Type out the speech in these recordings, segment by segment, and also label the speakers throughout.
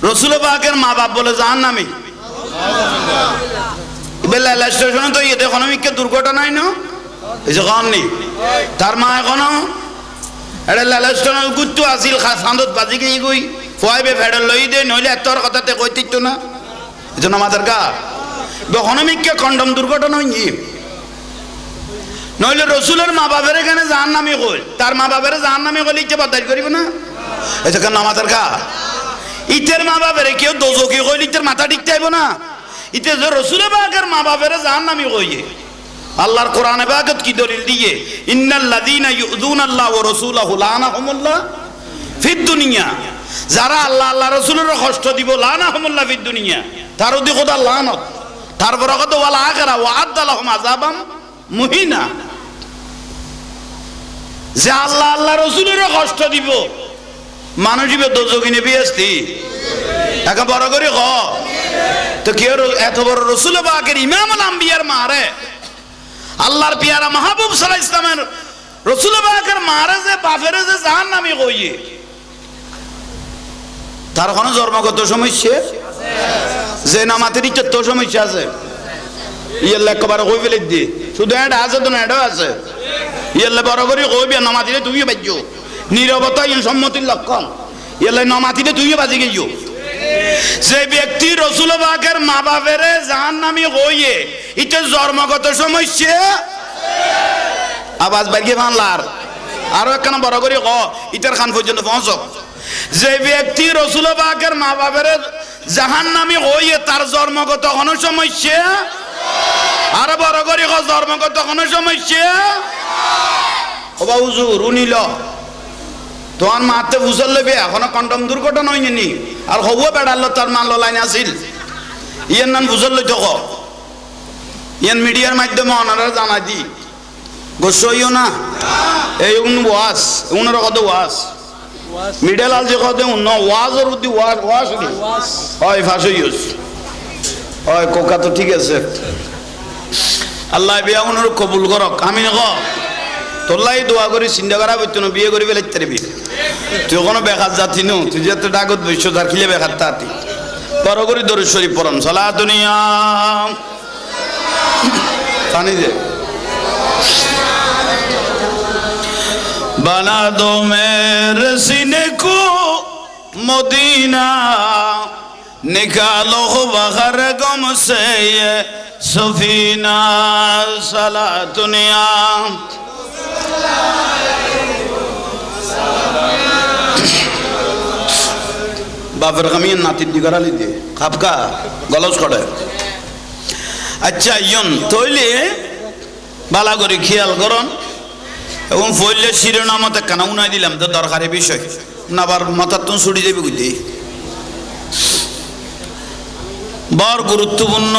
Speaker 1: রসুল পাকের মা বাপ বলে জাহান্নামী। বেলা স্টেশনে তো ইয়ে ইকোনমিক দুর্ঘটনাই না এই যে কননি তার মা এখনো এটা লালা স্টেশনে গুত্তু আসিল সান্দত বাজি গিয়ে গই ফুয়াইবে ফেডার লই দে নইলে এতর কথাতে কইতিত না এই জন্য আমাদের গা ইকোনমিক কন্ডম দুর্ঘটনা হইনি নইলে রসুলের মা বাপের এখানে জাহান্নামী কই তার মা বাপের জাহান্নামী কইলে ইচ্ছে বদাই করিব না এটা কেন আমাদের গা ইতের মা বাপের কেউ দোজকি কইলে ইতের মাথা ঠিক চাইব না ইতে যে রসুলের পাকের মা বাপের জাহান্নামী কইয়ে আল্লাহর কোরআনে পাকত কি দলিল দিয়ে ইন্নাল্লাযীনা ইউযুনাল্লাহ ওয়া রাসূলাহু লানাহুমুল্লাহ ফিদ দুনিয়া যারা আল্লাহ আল্লাহ রাসূলের কষ্ট দিব লানাহুমুল্লাহ ফিদ দুনিয়া তার ওদি খোদা লানত তারপর কত ওয়াল আখিরা ওয়া আদালাহুম আযাবাম মুহিনা যে আল্লাহ আল্লাহ রাসূলের কষ্ট দিব মানুষ দিবে দোজকি নেবে আসতি একা বড় করে ক তো কি এত বড় রসুল পাকের ইমামুল আম্বিয়ার মারে আল্লাহর পিয়ারা মাহবুব সাল্লাল্লাহু আলাইহি ওয়াসাল্লামের রসুল পাকের মারে যে বাপের যে জাহান্নামী কইয়ে তার কোনো জন্মগত সমস্যা যে নামাতের ইচ্ছা তো সমস্যা আছে ইয়াল্লা একবার কই ফেলে দি শুধু এটা আছে তো না এটাও আছে ইয়াল্লা বড় করে কইবি নামাতিলে তুমিও বাজ্যো নীরবতা ইন সম্মতির লক্ষণ ইয়াল্লা নামাতিলে তুমিও বাজি গিয়েও যে ব্যক্তি রসুল পাকের মা বাপের জাহান্নামী হইয়ে এটা জন্মগত সমস্যা আওয়াজ বাইকে ভাঙলার আরো একখানা বড় করে ক ইটার খান পর্যন্ত পৌঁছক যে ব্যক্তি রসুল পাকের মা বাপের জাহান্নামী হইয়ে তার জন্মগত কোন সমস্যা আরো বড় করে ক জন্মগত কোন সমস্যা ও বাবু হুজুর উনিল তোমার মাতে বুঝল লেবে এখনো কন্ডম দুর্ঘটনা হয়নি আর হবো বেড়াল তার মান লাইন আসিল ইয়ার নাম বুঝল লই তো ইয়ান মিডিয়ার মাধ্যমে ওনারা জানা দি গোসইও না এই ওয়াজ ওনারা কত ওয়াজ মিডিয়া লাল যে কত উন্ন ওয়াজের উদ্দি ওয়াজ ওয়াজ হয় ফাঁসে ইউজ হয় কোকা তো ঠিক আছে আল্লাহ বিয়া ওনার কবুল করক আমি ক তোলাই দোয়া করি চিন্তা করা বইতো না বিয়ে করি বেলাইতে পারবি তুই কোনো বেকার যাতি নো তুই যেতে ডাকত বৈশ্য তার খিলে বেকার তাতি বড় করি দরুদ শরীফ পড়ন সালা দুনিয়া জানি যে বানা দো মেরে সিনে কো মদিনা নিকালো বাহর গম সে সফিনা সালা দুনিয়া বাপের কামিয়ে নাতির দিগারালি দিয়ে খাপকা গলজ করে আচ্ছা ইয়ন তৈলে বালা করে খেয়াল করন এবং ফইলে শিরোনামতে কানা উনাই দিলাম তো দরকারি বিষয় না আবার মাথার তো ছুটি দেবে বুঝলি বড় গুরুত্বপূর্ণ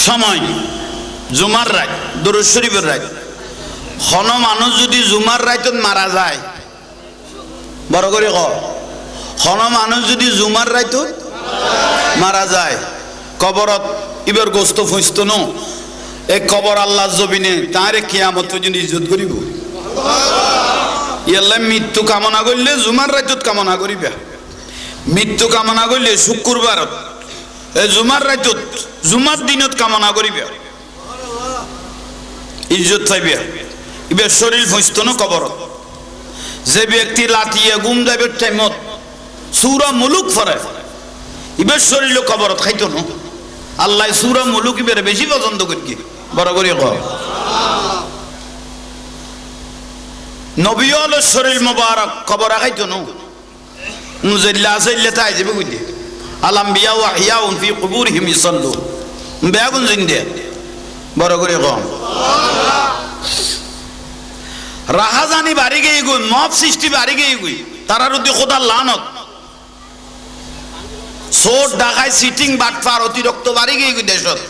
Speaker 1: সময় জুমার রাত দরুদ শরীফের রাত কোন মানুষ যদি জুমার রাতত মারা যায় বড় করে কোন মানুষ যদি জুমার রাতত মারা যায় কবরত ইবের গোস্ত ফইস্ত ন এই কবর আল্লাহ জবিনে তারে কিয়ামত পর্যন্ত ইজ্জত করিব ইয়াল্লা মৃত্যু কামনা করলে জুমার রাতত কামনা করিবা মৃত্যু কামনা করলে শুক্রবারত এই জুমার রাতত জুমার দিনত কামনা করিবা ইজ্জত পাইবে ইবের শরীর ফইস্ত ন কবরত যে ব্যক্তি লাতিয়ে গুম যাবে টাইমত সূরা মুলুক পড়ে ইবের শরীর কবরত খাইতো না আল্লাহ সূরা মুলুক ইবের বেশি পছন্দ করি বড় করে কয় নবীল শরীর মোবারক কবর খাইতো না মুজাল্লা আসাইল্লা তাই যাবে কইতে আলাম বিয়া ওয়া হিয়াউন ফি কুবুরহিম ইসাল্লু বেগুন জিন্দে বড় করে কয় রাহাজানি বাড়ি গিয়ে গুই মব সৃষ্টি বাড়ি গিয়ে গুই তারার উদ্দি খোদার লানত সোট ডাকায় সিটিং বাটফার অতিরিক্ত বাড়ি গিয়ে গুই দেশত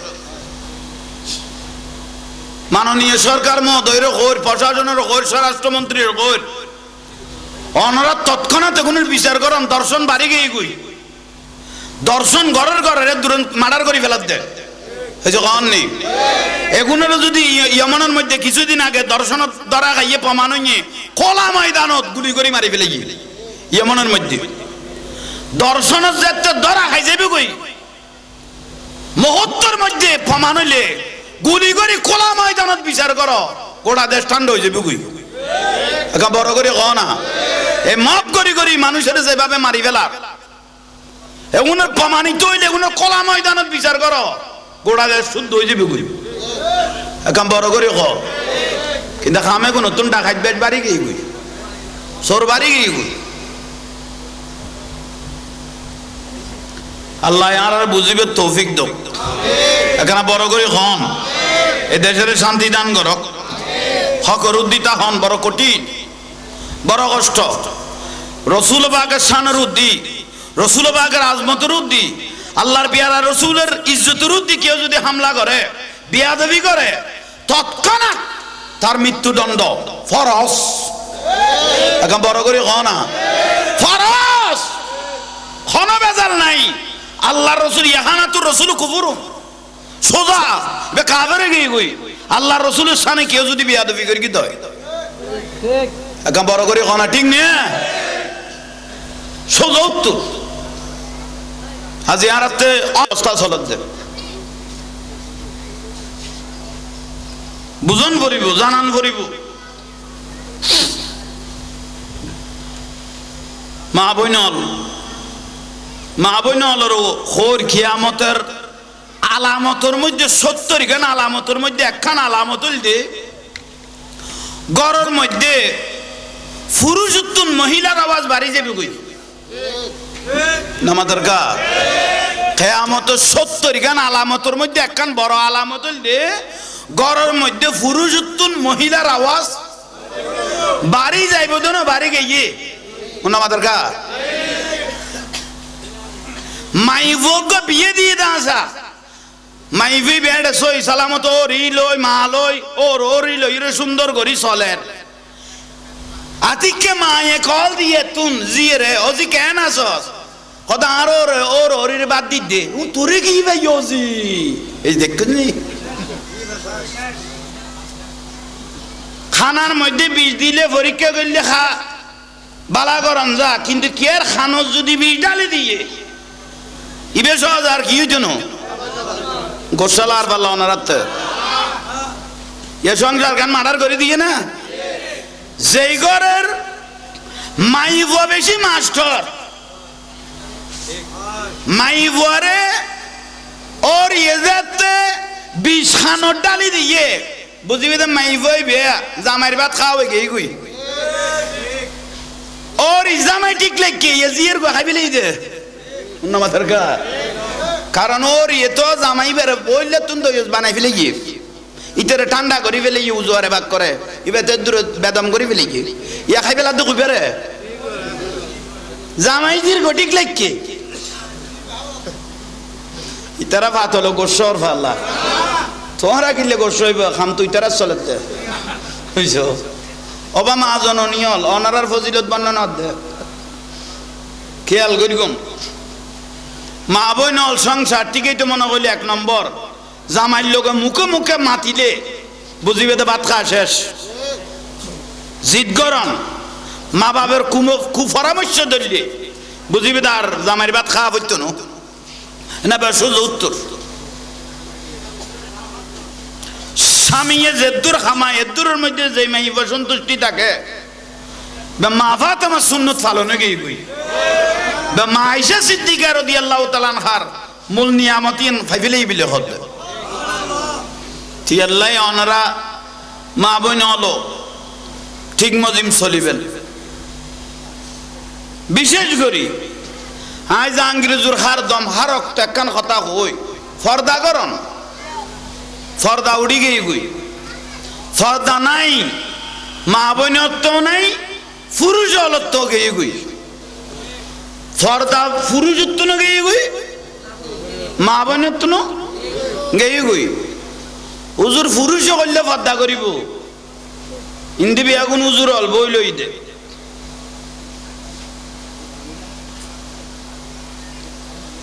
Speaker 1: মাননীয় সরকার মহোদয়ের কইর প্রশাসনের কইর স্বরাষ্ট্রমন্ত্রীর কইর অনরা তৎক্ষণাৎ এগুনের বিচার করেন দর্শন বাড়ি গিয়ে গুই দর্শন ঘরের ঘরের দুরন্ত মার্ডার করে ফেলাত দেয় এই যে কন নেই এগুনেরও যদি ইয়মনের মধ্যে কিছুদিন আগে দর্শন ধরা খাইয়ে প্রমাণ হইয়ে খোলা ময়দানত গুলি করে মারি ফেলে গিয়ে ইয়মনের মধ্যে দর্শনের যেতে ধরা খাই যাবে কই মুহূর্তের মধ্যে প্রমাণ হইলে গুলি করে খোলা ময়দানত বিচার করো গোটা দেশ ঠান্ডা হয়ে যাবে কই একা বড় করে কও না এই মাপ করি করি মানুষের যেভাবে মারি ফেলার এগুলোর প্রমাণিত হইলে এগুলো খোলা ময়দানত বিচার করো গোটা দেশ শুদ্ধ হয়ে যাবে কই একা বড় করে কও কিন্তু খামে কোন নতুন ডাকাত বেশ বাড়ি গিয়ে কই চোর বাড়ি গিয়ে কই আল্লাহ আর বুঝিবে তৌফিক দাও এখানে বড় করে হন এ দেশের শান্তি দান করক হকর উদ্দিতা হন বড় কঠিন বড় কষ্ট রসুল বাগের শানের উদ্দি রসুল বাগের আজমতের উদ্দি আল্লাহর পেয়ারা রসুলের ইজ্জতের উদ্দি কেউ যদি হামলা করে বিয়াদবি করে তৎক্ষণাৎ তার মৃত্যুদণ্ড ফরজ এখন বড় করে হন না ফরজ কোন বেজাল নাই আল্লাহ রসুল ইহানাতুর রসুল কুফুরু সোজা বে কাফেরে গিয়ে কই আল্লাহ রসুলের সামনে কেউ যদি বিয়াদবি করে কি হয় ঠিক এখন বড় করে কোনা ঠিক নে সোজা উত্তর আজ ইয়ারাতে অবস্থা চলছে বুঝন করিব জানান করিব মা বইনল খোর খিয়ামতের আলামতের মধ্যে 70 খান আলামতের মধ্যে একখান আলামত হইলে গড়ের মধ্যে পুরুষোত্তম মহিলার আওয়াজ বাড়ি যাবে কই নামা দরকার কিয়ামতের 70 খান আলামতের মধ্যে একখান বড় আলামত হইলে গড়ের মধ্যে পুরুষোত্তম মহিলার আওয়াজ বাড়ি যাইব না বাড়ি গিয়ে নামা দরকার মাইভোগ বিয়ে দিয়ে দাসা মাইভি বেড সই সালামত ও রি লই মা লই ও রি লই রে সুন্দর করি চলেন আতিকে মায়ে কল দিয়ে তুন জিয়ে রে ওজি কেন আসস কদা আর ওর ওরির বাদ দি দে ও তোরে কি ভাই ওজি এই দেখনি খানার মধ্যে বিষ দিলে পরীক্ষা করলে খা বালা গরম যা কিন্তু কি আর খানত যদি বিষ ডালে দিয়ে ইবে সহজ আর কি হইতো না গোসালা আর পাল্লা ওনারাতে এ সংসার গান মার্ডার করে দিয়ে না যেই ঘরের মাইব বেশি মাস্টার মাইবরে ওর ইয়েতে বিষ খানোর ডালি দিয়ে বুঝিবি তো মাইবই বেয়া জামাইর ভাত খাওয়াবে গেই গুই ওর জামাই ঠিক লেগে জিয়ের গো খাইবিলেই দে মাথার গা কারণ ওর ইয়ে তো জামাই বেড়ে বললে তুমি তো বানাই ফেলে গিয়ে ইটারে ঠান্ডা করি ফেলে গিয়ে উজুয়ারে ভাগ করে ইবে তো দূরে বেদম করি ফেলে গিয়ে ইয়া খাই ফেলা তো বেড়ে জামাই জির গটিক লেগে ইতারা ভাত হলো গোসর ফাল্লা তোমরা কিনলে গোস হইব খাম তুই তারা চলেতে বুঝছ অবা মা জননিয়ল অনারার ফজিলত বর্ণনা দে খেয়াল করিগম মা বই নল সংসার ঠিকই তো মনে করলি 1 নম্বর জামাইর লোকে মুখে মুখে মাতিলে বুঝিবে তো ভাত খাওয়া শেষ জিদ গরম মা বাবার কুপরামর্শ ধরলে বুঝিবে আর জামাইর ভাত খাওয়া হইতো না সোজা উত্তর স্বামী যেদুর খামা এদুরের মধ্যে যে মাইব সন্তুষ্টি থাকে মা ভাত আমার সুন্নত ফালনে গিয়ে গই মা আয়েশা সিদ্দিকা রাদিয়াল্লাহু তাআলা আনহার মূল নিয়ামতিন ফাইলেই বিলে হতে আল্লাহ ওনারা মা বোন হলো ঠিক মজিম চলিবেন বিশেষ করি আজ আঙ্গ্রেজুর হার দম হারক একখান কথা হই ফর্দা করন ফর্দা উড়ি গিয়ে গুই ফর্দা নাই মা বোনত্ব নাই পুরুষ অলত্ব গিয়ে গুই ফর্দা পুরুষত্ব না গিয়ে গুই মা বোনত্ব না গিয়ে গুই উজুর পুরুষ করলে ফর্দা করিব ইন্দি বিয়াগুন উজুর হল বই লই দে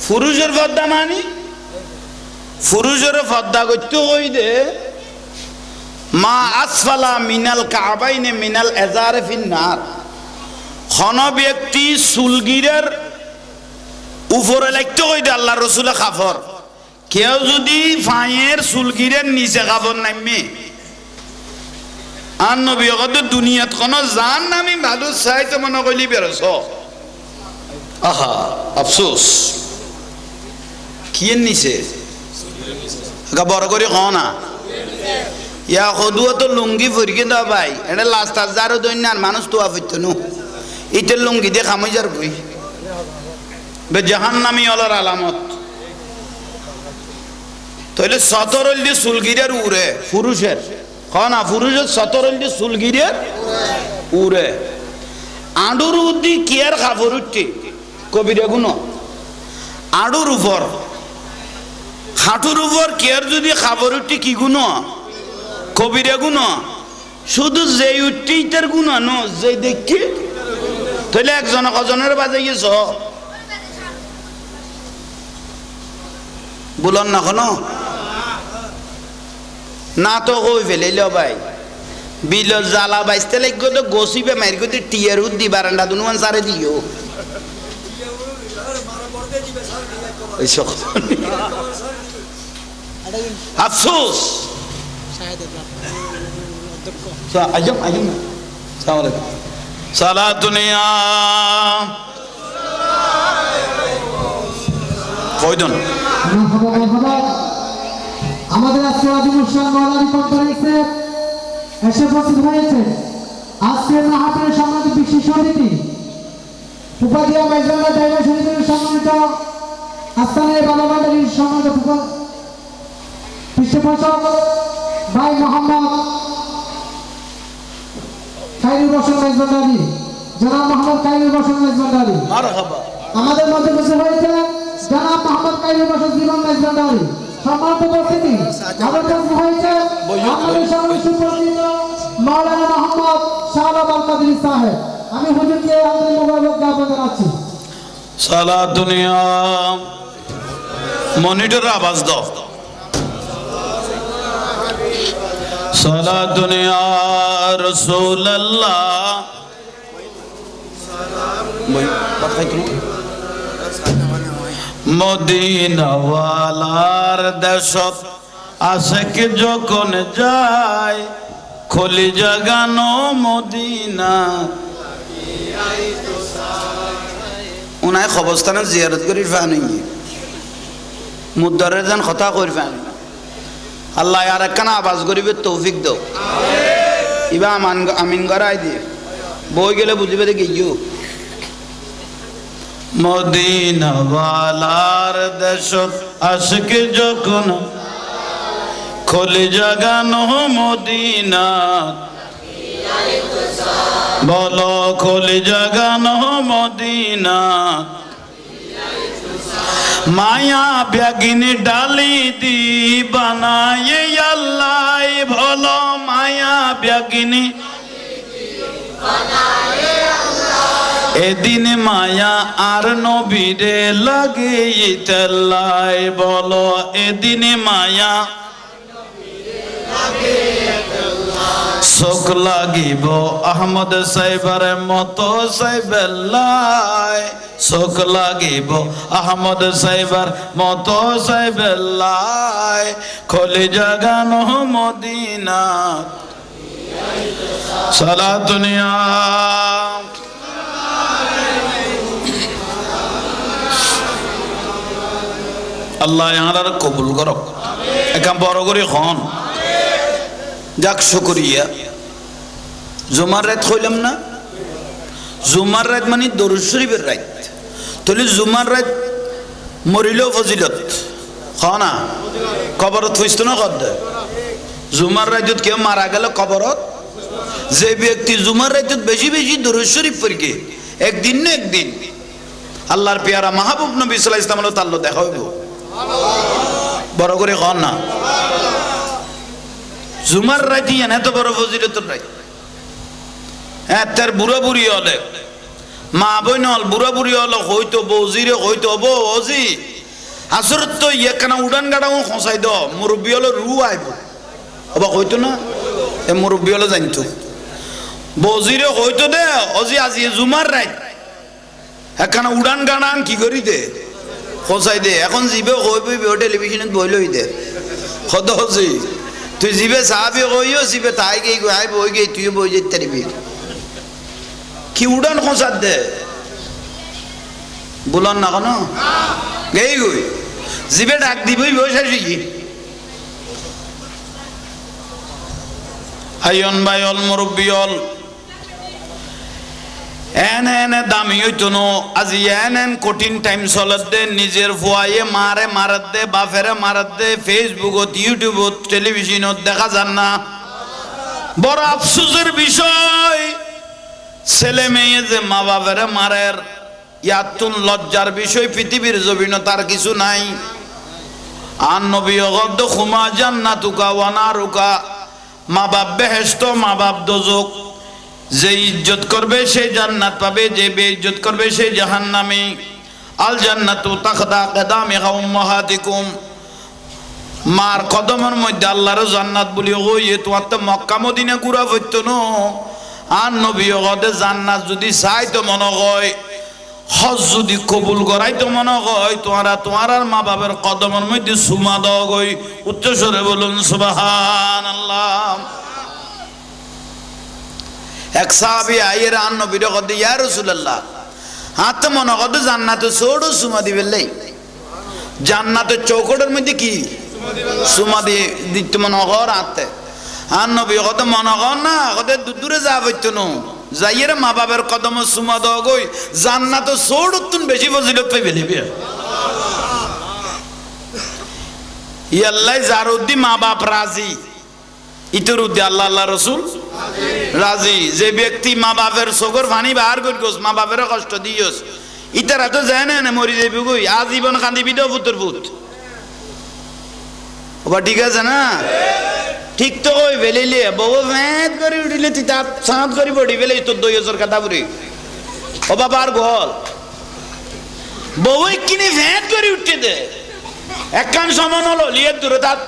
Speaker 1: পুরুষের ফর্দা মানি পুরুষের ফর্দা করতে হই দে মা আসফালা মিনাল কাবাইনে মিনাল এজারে ফিন্নার খন ব্যক্তি সুলগিরের উপরে লাগতে কই দে আল্লাহ রসুলে কাফর কেউ যদি ফাঁয়ের চুলগিরের নিচে কাপড় নামবে আর নবী কত দুনিয়াত কোনো জান নামি ভালো চাই তো মনে করলি বেরোছ আহা আফসোস কিয়ের নিচে বড় করে কও না ইয়া সদুয়া তো লুঙ্গি ফরিকে দাও ভাই এটা লাস্টার যারও দৈন্য আর মানুষ তো আফিত নু ইটের লুঙ্গি দিয়ে খামই যার কই বে জাহান্নামী হলার আলামত তাহলে সতরল দিয়ে চুলগিরের উড়ে পুরুষের না পুরুষের সতরল দিয়ে চুলগিরের উড়ে আডুর উদ্দি কিয়ার খাফর উঠছে কবিরে গুণ আডুর উপর হাঁটুর উপর কেয়ার যদি খাবার উঠছে কি গুণ কবিরে গুণ শুধু যেই উঠছে ইটার গুণ ন যে দেখি তাহলে একজন কজনের বাজে গেছ বলন না কোনো না তো কই ফেলে ভাই বিল জ্বালা বাইসতে লাগবে তো গসিবে মারি করতে টিয়ার উদ্দি বারান্দা দুনুমান সারে দিও আফসোস সালাতুনিয়া কয়জন
Speaker 2: আমাদের আজকে অধিবেশন মৌলানা কনফারেন্সে এসে উপস্থিত হয়েছে আজকের মাহফিলের সম্মানিত বিশেষ অতিথি উপাধিয়া মাইজবান্ডার ড্রাইভার শরীফের সম্মানিত আস্তানের বাবা বান্ডারির সম্মানিত পৃষ্ঠপোষক ভাই মোহাম্মদ খায়রুল বসন মাইজবান্ডারি জনাব মোহাম্মদ খায়রুল বসন মাইজবান্ডারি আমাদের মধ্যে বসে হয়েছে জনাব মোহাম্মদ খায়রুল বসন জীবন মাইজবান্ডারি সম্মানিত উপস্থিতি আমাদের কাছে হয়েছে আমাদের সঙ্গে সুপরিচিত মাওলানা মোহাম্মদ শাহবাব আল কাদরি সাহেব আমি হুজুরকে আমাদের মোবারক জ্ঞাপন জানাচ্ছি
Speaker 1: সালা দুনিয়া মনিটর আওয়াজ দাও সালা দুনিয়া রাসূলুল্লাহ মদিনাওয়ালার দেশত আশেক যখন যায় খলি জাগানো মদিনা উনায় খবরস্থানে জিয়ারত করি ফানি মুদ্দারের যেন কথা করি ফানি আল্লাহ আর একখানা আওয়াজ করিবে তৌফিক দাও ইবা আমিন গড়াই দিয়ে বই গেলে বুঝিবে দেখি গিয়েও মদিনাওয়ালার দেশত আশিক যখন খলি জাগানো মদিনা বলো খলি জাগানো মদিনা মায়া ব্যাগিনী ডালি দি বানায়ে আল্লাহ বলো মায়া ব্যাগিনী এদিন মায়া আর নবীরে লাগে তেল্লাই বলো এদিন মায়া চোখ লাগিব আহমদ সাহেবের মতো সাহেবেল্লাই চোখ লাগিব আহমদ সাহেবের মতো সাহেবেল্লাই খলি জাগানো মদিনা সালাতুনিয়া আল্লাহ ইয়ার কবুল করক একাম বড় করে খন যাক শুকরিয়া জুমার রাত হইলাম না জুমার রাত মানে দরুদ শরীফের রাত তাহলে জুমার রাত মরিলেও ফজিলত না কবরত হইতো না কদ জুমার রাতত কেউ মারা গেল কবরত যে ব্যক্তি জুমার রাতত বেশি বেশি দরুদ শরীফ পড়ে একদিন না একদিন আল্লাহর পেয়ারা মাহবুব নবী সাল্লাল্লাহু আলাইহি ওয়াসাল্লাম তাল্ল দেখা হইব বড় করে কন না জুমার রাত এত বড় ফজিলতের রাত তার বুড়া বুড়ি হলে মা বই নল বুড়া বুড়ি হলে হয়তো বৌজিরে হয়তো বৌজি আসরত তো ইয়েখানা উড়ান গাড়াও খসাই দ মুরব্বী হলে রু আইব অবাক হইতো না এ মুরব্বী হলে জানিত বৌজিরে হয়তো দে অজি আজি জুমার রাত একখানা উড়ান গাড়ান কি করি দে খোঁচাই দে এখন জিবে কই বইবে টেলিভিশনত বই লই দে কত হচ্ছে তুই জিবে চাবি কইও জিবে তাই গই আই বই গই তুই বই যেতে পারবি কি উড়ান খোঁচাত দে বলন না কেন গেই গই জিবে ডাক দিবই বসে শিখি হাইয়ন ভাইয়ল মুরব্বিয়ল এনে দামি হইতো নো আজি এন কঠিন টাইম চলত দে নিজের ফুয়াইয়ে মারাত দে বাফেরে মারাত দে ফেসবুকত ইউটিউবত টেলিভিশনত দেখা যান না বড় আফসোসের বিষয় ছেলে মেয়ে যে মা বাপেরে মারের ইয়াতুন লজ্জার বিষয় পৃথিবীর জমিন তার কিছু নাই আর নবী গদ্দ খুমা জান্নাতুকা ওয়া নারুকা মা বাপ বেহেশত মা বাপ দোজক যে ইজ্জত করবে সে জান্নাত পাবে যে বেইজ্জত করবে সে জাহান্নামে আল জান্নাতু তাখদা কদামিহা উম্মাহাতিকুম মার কদমের মধ্যে আল্লাহর জান্নাত বলি ওই তোমার তো মক্কা মদিনা ঘুরা হইতো না আর নবী গদে জান্নাত যদি চাই তো মনে হয় হজ যদি কবুল করাই তো মনে হয় তোমার আর মা বাবার কদমের মধ্যে সুমা দাও গই উচ্চস্বরে বলুন সুবহানাল্লাহ এক সাহাবী আয়ের আন নবীর কদে ইয়া রাসূলুল্লাহ হাত মনে কদে জান্নাতে ছোড়ো সুমা দিবেলাই জান্নাতের চৌকটের মধ্যে কি সুমা দিয়ে দিতে মনে কর হাতে আর নবী কত মনে কর না কদে দূরে যা হইতো না যাইয়ের মা বাবার কদম সুমা দাও গই জান্নাতে ছোড়ো তুন বেশি ফজিলত পাইবে লিবে ইয়াল্লাই জারুদ্দি মা বাপ রাজি ইতর উদ্দি আল্লাহ আল্লাহ রসুল রাজি যে ব্যক্তি মা বাপের চোখের পানি বাহার করে গোস মা বাপের কষ্ট দিয়স ইতার এত যায় না মরি যাবি গই আজীবন কান্দিবি তো পুত্র পুত ওবা ঠিক আছে না ঠিক তো ওই বেলিলে বউ ভেদ করে উঠিলে তুই তার সাঁত করে পড়ি বেলে তোর 2000 কাটা পুরি ও বাবার গল বউ কিনে ভেদ করে উঠতে দে একখান সমান হলো লিয়ে দূরে তার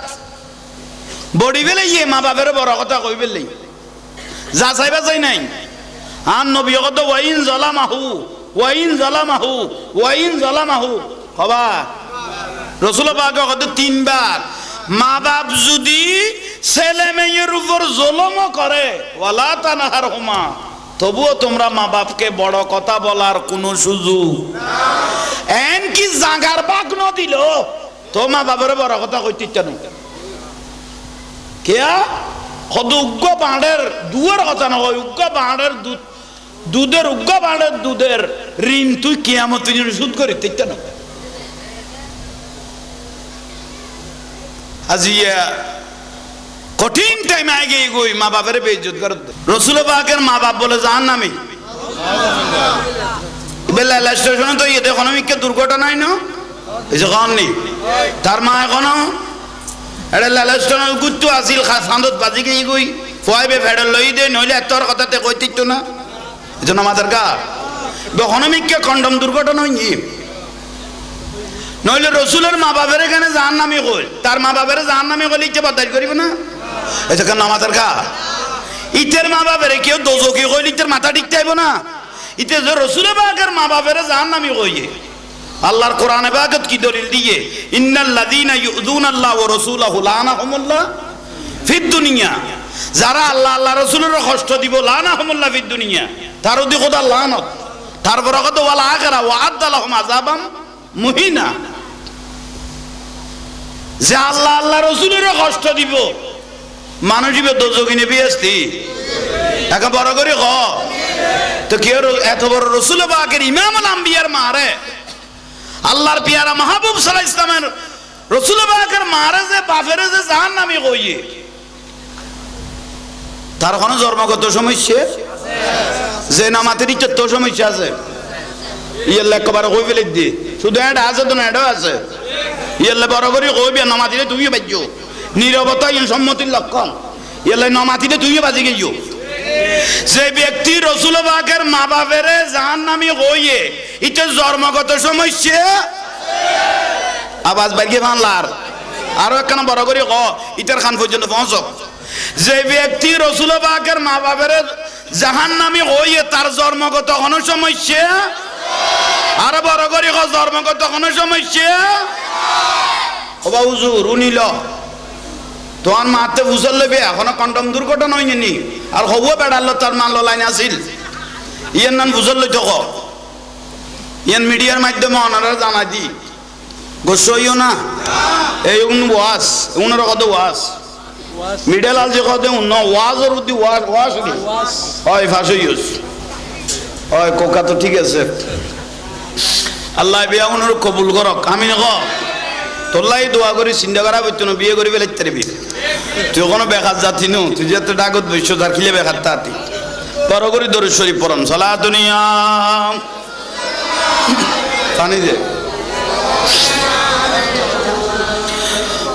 Speaker 1: বডি বেলে ইয়ে মা বাপের বড় কথা কই বেললেই যা চাইবা চাই নাই আর নবী কত ওয়াইন জালামাহু কবা রাসূল পাক কত তিনবার মা বাপ যদি ছেলে মেয়ের উপর জুলুম করে ওয়ালা তানহারহুমা তবুও তোমরা মা বাপকে বড় কথা বলার কোনো সুযোগ এন কি জাগার বাক ন দিল তো মা বাপের বড় কথা কইতে চানো কেয়া কত উগ্র বাঁড়ের দুয়ার কথা নয় উগ্র বাঁড়ের দুধের উগ্র বাঁড়ের দুধের ঋণ তুই কিয়ামত সুদ করি তেইতে না আজিয়া কঠিন টাইম আগে গই মা বাপের বেইজ্জত করে রাসূল পাকের মা বাপ বলে জাহান্নামী বেলা স্টেশনে তো ইয়ে ইকোনমিক দুর্ঘটনা নাই না এই যে কারণে তার মা এখনো এটা লালস্টনের গুত্তু আসিল সান্দত বাজি গিয়ে গই ফুয়াইবে ফেডার লই দে নইলে তোর কথাতে কইতিত না এজন্য আমাদের গা ইকোনমিককে কন্ডম দুর্ঘটনা হইনি নইলে রসুলের মা বাপের এখানে জাহান্নামী কই তার মা বাপের জাহান্নামী কইলে ইচ্ছে বাতাস করিব না এটা কেন আমাদের গা ইতের মা বাপের কেউ দোজকি কইলে ইতের মাথা ঠিক চাইব না ইতে যে রসুলের বাকের মা বাপের জাহান্নামী কইয়ে আল্লাহর কোরআনে পাকত কি দলিল দিয়ে ইন্নাল্লাযীনা ইউযুনাল্লাহ ওয়া রাসূলাহু লানাহুমুল্লাহ ফিদ দুনিয়া যারা আল্লাহ আল্লাহ রাসূলের কষ্ট দিব লানাহুমুল্লাহ ফিদ দুনিয়া তার ওদি খোদা লানত তারপর কত ওয়াল আখিরা ওয়া আদালাহুম আযাবাম মুহিনা যে আল্লাহ আল্লাহ রাসূলের কষ্ট দিব মানুষ দিবে দোজকিনে বিয়াস্তি একা বড় করে ক তো কি এত বড় রাসূল পাকের ইমামুল আম্বিয়ার মারে আল্লাহর পিয়ারা মাহবুব সাল্লাল্লাহু আলাইহি ওয়াসাল্লামের রাসূল পাকের মারে যে বাপের যে জাহান্নামী কইয়ে তার কোনো জন্মগত সমস্যা আছে যে নামাতের ইচ্ছা তো সমস্যা আছে ইয়াল্লা একবার কই ফেলে দি শুধু এটা আছে তো না এটাও আছে ইয়াল্লা বড় করে কইবি নামাতিলে তুমিও বাজ্যো নীরবতা ইন সম্মতির লক্ষণ ইয়াল্লা নামাতিলে তুমিও বাজি গিয়েও যে ব্যক্তি রাসূল পাকের মা বাপের জাহান্নামী কইয়ে এটা জন্মগত সমস্যা আওয়াজ বাইকে ভাঙলার আরো একখানা বড় করে ক ইটার খান পর্যন্ত পৌঁছক যে ব্যক্তি রাসূল পাকের মা বাপের জাহান্নামী কইয়ে তার জন্মগত কোনো সমস্যা আর বড় করে ধর্মগত কোনো সমস্যা ওবা হুজুর উনিল তোমার মাতে বুঝল লইবে এখনো কন্ডম দুর্ঘটনা হয়নি আর হব বেড়ালো তার মাল লাইন আসিল ইয়ার নাম বুঝল লই তো ইয়ান মিডিয়ার মাধ্যমে ওনারা জানা দি গোসইও না এই ওয়াজ ওনারা কত ওয়াজ মিডল আল যে কত উন্ন ওয়াজের উদ্দি ওয়াজ ওয়াজ হয় ফাঁসি ইউজ হয় কোকা তো ঠিক আছে আল্লাহ বিয়া ওনার কবুল করক আমি নক তোলাই দোয়া করি চিন্তা করা বইতো না বিয়ে করি বেলাইতে পারবি তুই কোনো বেকার যাতি নো তুই যে তো ডাকত বৈশ্য তার খিলে বেকার তাতি বড় করি দরুদ শরীফ পড়ন সালা দুনিয়া জানি যে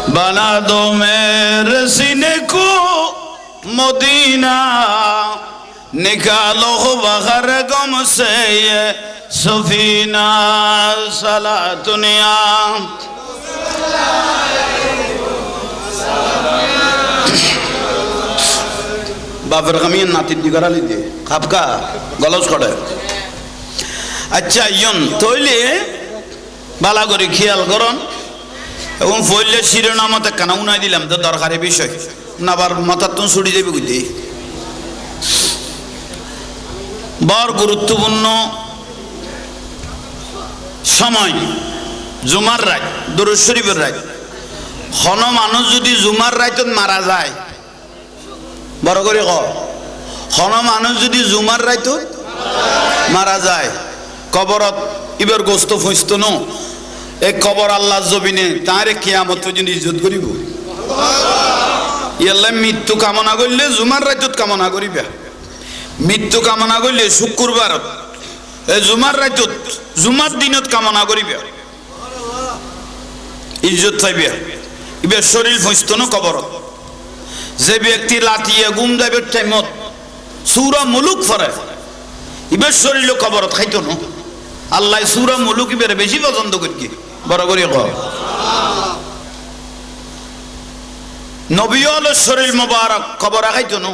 Speaker 1: बना दो मेरे सीने को मदीना निकालो बगर गम से ये सफीना सला दुनिया बाबर कमियन नाती दिगरा लीजिए खापका गलौज करे अच्छा यन तोइले बाला करी ख्याल करन এবং ফইলে শিরোনামতে কানা উনাই দিলাম তো দরকারি বিষয় না আবার মাথা তো ছুটি দেবে বুঝি বড় গুরুত্বপূর্ণ সময় জুমার রাত দরুদ শরীফের রাত কোন মানুষ যদি জুমার রাতত মারা যায় বড় করে কোন মানুষ যদি জুমার রাতত মারা যায় কবরত ইবের গোস্ত ফইস্ত ন এক কবর আল্লাহ জমিনে তারে কিয়ামত দিন ইজ্জত করিব ইয়াল্লাহ মৃত্যু কামনা করলে জুমার রাতত কামনা করিবে মৃত্যু কামনা করলে শুক্রবার এই জুমার রাতত জুমার দিনত কামনা করিবে ইজ্জত পাইবে ইবে শরীর ফইস্তন কবরত যে ব্যক্তি লাতিয়ে গুম যাবে টাইমত সূরা মুলুক পড়ে ইবে শরীর কবরত খাইতো না আল্লাহ সূরা মুলুক ইবের বেশি পছন্দ করি বড় করে নবীল শরীর মুবারক কবর খাইতো না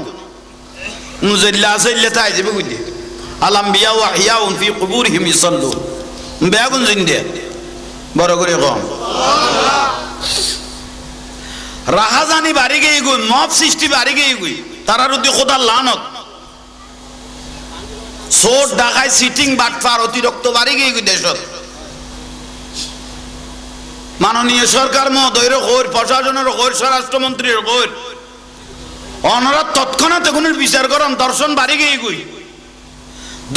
Speaker 1: মুজাল্লা আসাইল্লা তাই যাবে বুঝি আলাম বিয়া ওয়া হিয়াউন ফি কুবুরিহিম ইসাল্লু বেগুন জিন্দে বড় করে রাহাজানি বাড়ি গিয়ে গুই মব সৃষ্টি বাড়ি গিয়ে গুই তারার উদ্দি খোদার লানত সোট ঢাকায় সিটিং বাটফার অতিরিক্ত বাড়ি গিয়ে গুই দেশত মাননীয় সরকার মহোদয়ের কইর প্রশাসনের কইর স্বরাষ্ট্রমন্ত্রীর কইর অনরা তৎক্ষণাৎ এগুলোর বিচার করেন দর্শন বাড়ি গিয়ে গুই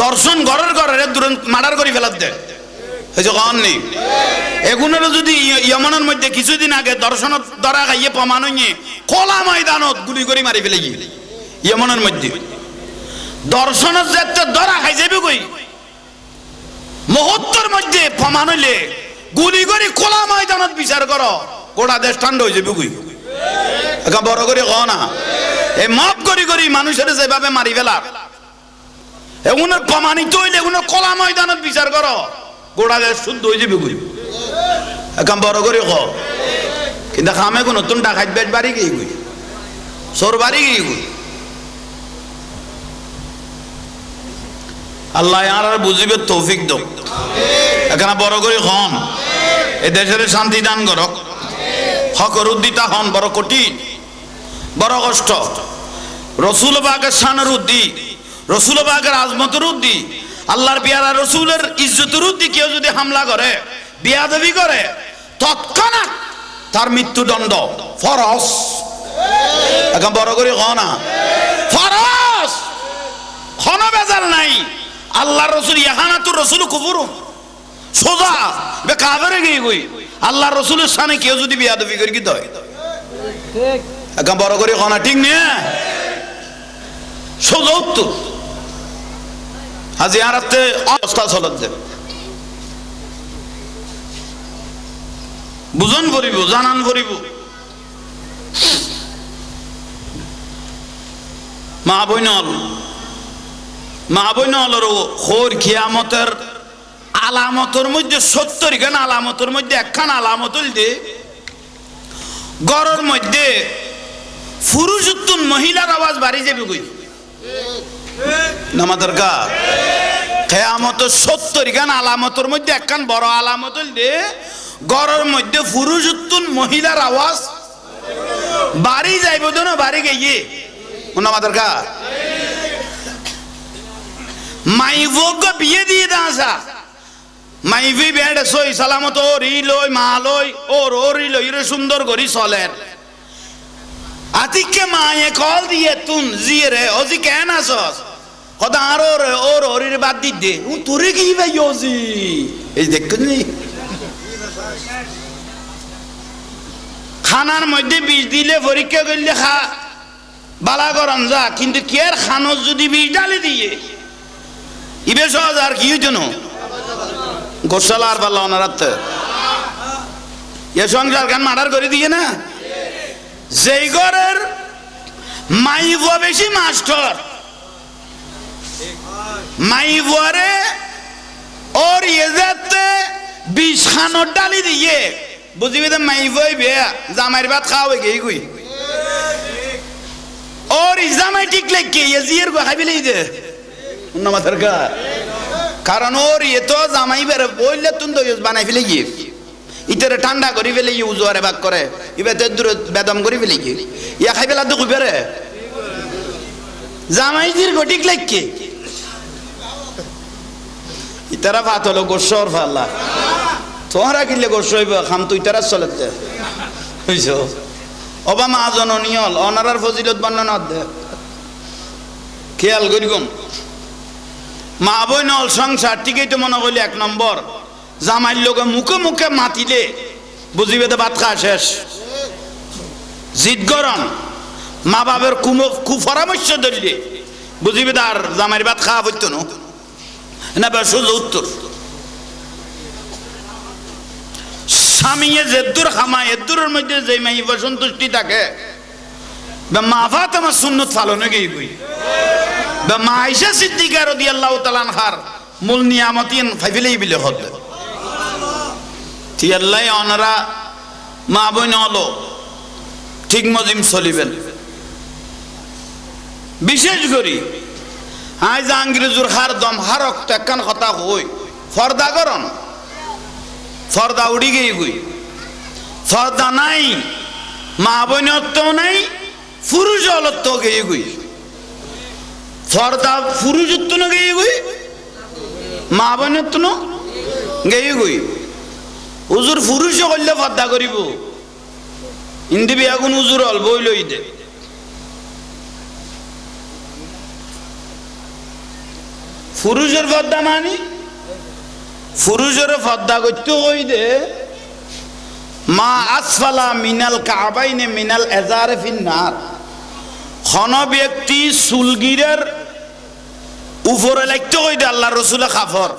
Speaker 1: দর্শন ঘরের ঘরের দুরন্ত মার্ডার করে ফেলাত দেয় এই যে কন নেই এগুলোর যদি ইয়মনের মধ্যে কিছুদিন আগে দর্শন ধরা খাইয়ে প্রমাণ হইয়ে খোলা ময়দানত গুলি করে মারি ফেলে গিয়ে ইয়মনের মধ্যে দর্শনের যাতে ধরা খাই যাবে কই মুহূর্তের মধ্যে প্রমাণ হইলে গুলি করে খোলা ময়দানত বিচার করো গোটা দেশ ঠান্ডা হয়ে যাবে কই একা বড় করে ক না এই মাপ করি করি মানুষের যেভাবে মারি ফেলা এগুলোর প্রমাণিত হইলে এগুলো খোলা ময়দানত বিচার করো গোটা দেশ শুদ্ধ হয়ে যাবে কই একা বড় করে ক কিন্তু খামে কোন নতুন ডাকাত বেশ বাড়ি গিয়ে কই চোর বাড়ি গিয়ে কই আল্লাহ আর বুঝিবে তৌফিক দাও এখানে বড় করে হন এ দেশের শান্তি দান করক হকর উদ্দিতা হন বড় কঠিন বড় কষ্ট রসুল বাগের শানের উদ্দি রসুল বাগের আজমতের উদ্দি আল্লাহর পিয়ারা রসুলের ইজ্জতের উদ্দি কেউ যদি হামলা করে বিয়াদবি করে তৎক্ষণাৎ তার মৃত্যুদণ্ড ফরজ এখন বড় করে না ফরজ কোন বেজাল নাই আল্লাহ রসুল ইহানাতুর রসুল কুফুরুম সোজা বে কাফেরে গিয়ে কই আল্লাহ রসুলের সামনে কেউ যদি বিয়াদবি করি কি দয় ঠিক এখন বড় করে কোনা ঠিক নে সোজা উত্তর আজ ইয়ারাতে অবস্থা চলতে বুঝন করিব জানান করিব মা বইনল খোর কিয়ামতের আলামতের মধ্যে 70 খান আলামতের মধ্যে একখান আলামত হইলে গড়ের মধ্যে পুরুষ উত্তম মহিলার আওয়াজ বাড়ি যাবে কই নামাজের কা কেয়ামত 70 গান আলামতের মধ্যে একখান বড় আলামত হইলে ঘরের মধ্যে পুরুষ উত্তুন মহিলার আওয়াজ বাড়ি যাইব তো না বাড়ি গিয়ে আমাদের কা মাইভোগ বিয়ে দিয়ে দাসা মাইভি বেড সই সালামত ও রি লই মা লই ও রি লই রে সুন্দর করি চলেন আতিকে মায়ে কল দিয়ে তুন জিয়ে রে ওজি কেন আসস কত আর ওর ওরির বাদ দি দে ও তোরে কি ভাই ওজি এই দেখনি খানার মধ্যে বিষ দিলে পরীক্ষা করলে খা বালা গরম যা কিন্তু কি আর খানোর যদি বিষ ডালে দিয়ে ইবে সহজ আর কি হইতো না গোসালা আর পাল্লা ওনারাতে এ সংসার গান মার্ডার করে দিয়ে না যেই ঘরের মাইব বেশি মাস্টার মাইবরে ওর ইজাতে বিষ খানোর ডালি দিয়ে বুঝিবি তো মাইবই বেয়া জামাইর ভাত খাওয়াবে গেই গুই ওর জামাই ঠিক লেগে জিয়ের গো খাবি লই দে মাথার কা কারণ ওর ইয়ে তো জামাই বেরে বললে তুই তো বানাই ফেলে গিয়ে ইটারে ঠান্ডা করি ফেলে গিয়ে উজুয়ারে ভাগ করে ইবেতে দূর বেদম করি ফেলে গিয়ে ইয়া খাই ফেলা তো কুবেরে জামাই জির গো ঠিক লেগে ইতারা ভাত হলো গোসর ফাল্লা তোমরা কিনলে গোস হইব খাম তুই তারা চলেতে বুঝছ অবা মা জননিয়ল অনারার ফজিলত বর্ণনা দে খেয়াল করিগম মা বই নল সংসার ঠিকই তো মনে করলি 1 নম্বর জামাইর লোকে মুখে মুখে মাতিলে বুঝিবে তো ভাত খাওয়া শেষ জিদ গরম মা বাবার কুপরামর্শ ধরলে বুঝিবে তো আর জামাইর ভাত খাওয়া হইতো না সোজা উত্তর স্বামী যেদুর খামায় এদুরের মধ্যে যে মাইব সন্তুষ্টি থাকে মা ভাত আমার সুন্নত ফালনে গেই বই মা আয়েশা সিদ্দিকা রাদিয়াল্লাহু তাআলা আনহার মূল নিয়ামতিন ফাইলেই বিলে হতে তিয়াল্লাই অনরা মা বইন হলো ঠিক মজিম চলিবেন বিশেষ করি আজ আঙ্গ্রেজুর হার দম হারক একখান কথা হই ফর্দা করন ফর্দা উড়ি গেই গুই ফর্দা নাই মা বইনত্ব নাই পুরুষ অলত্ব গেই গুই ফর্দা পুরুষত্ব না গেই গুই মা বইনত্ব না গেই গুই উজুর পুরুষ করলে ফর্দা করিব ইন্দি বিয়াগুন উজুর হল বই লই দে পুরুষের পর্দা মানি পুরুষের পর্দা করতে হই দে মা আসফালা মিনাল কাবাইনে মিনাল এজারে ফিন্নার খন ব্যক্তি চুলগিরের উপরে লাগতে হই দে আল্লাহ রসুলের কাফর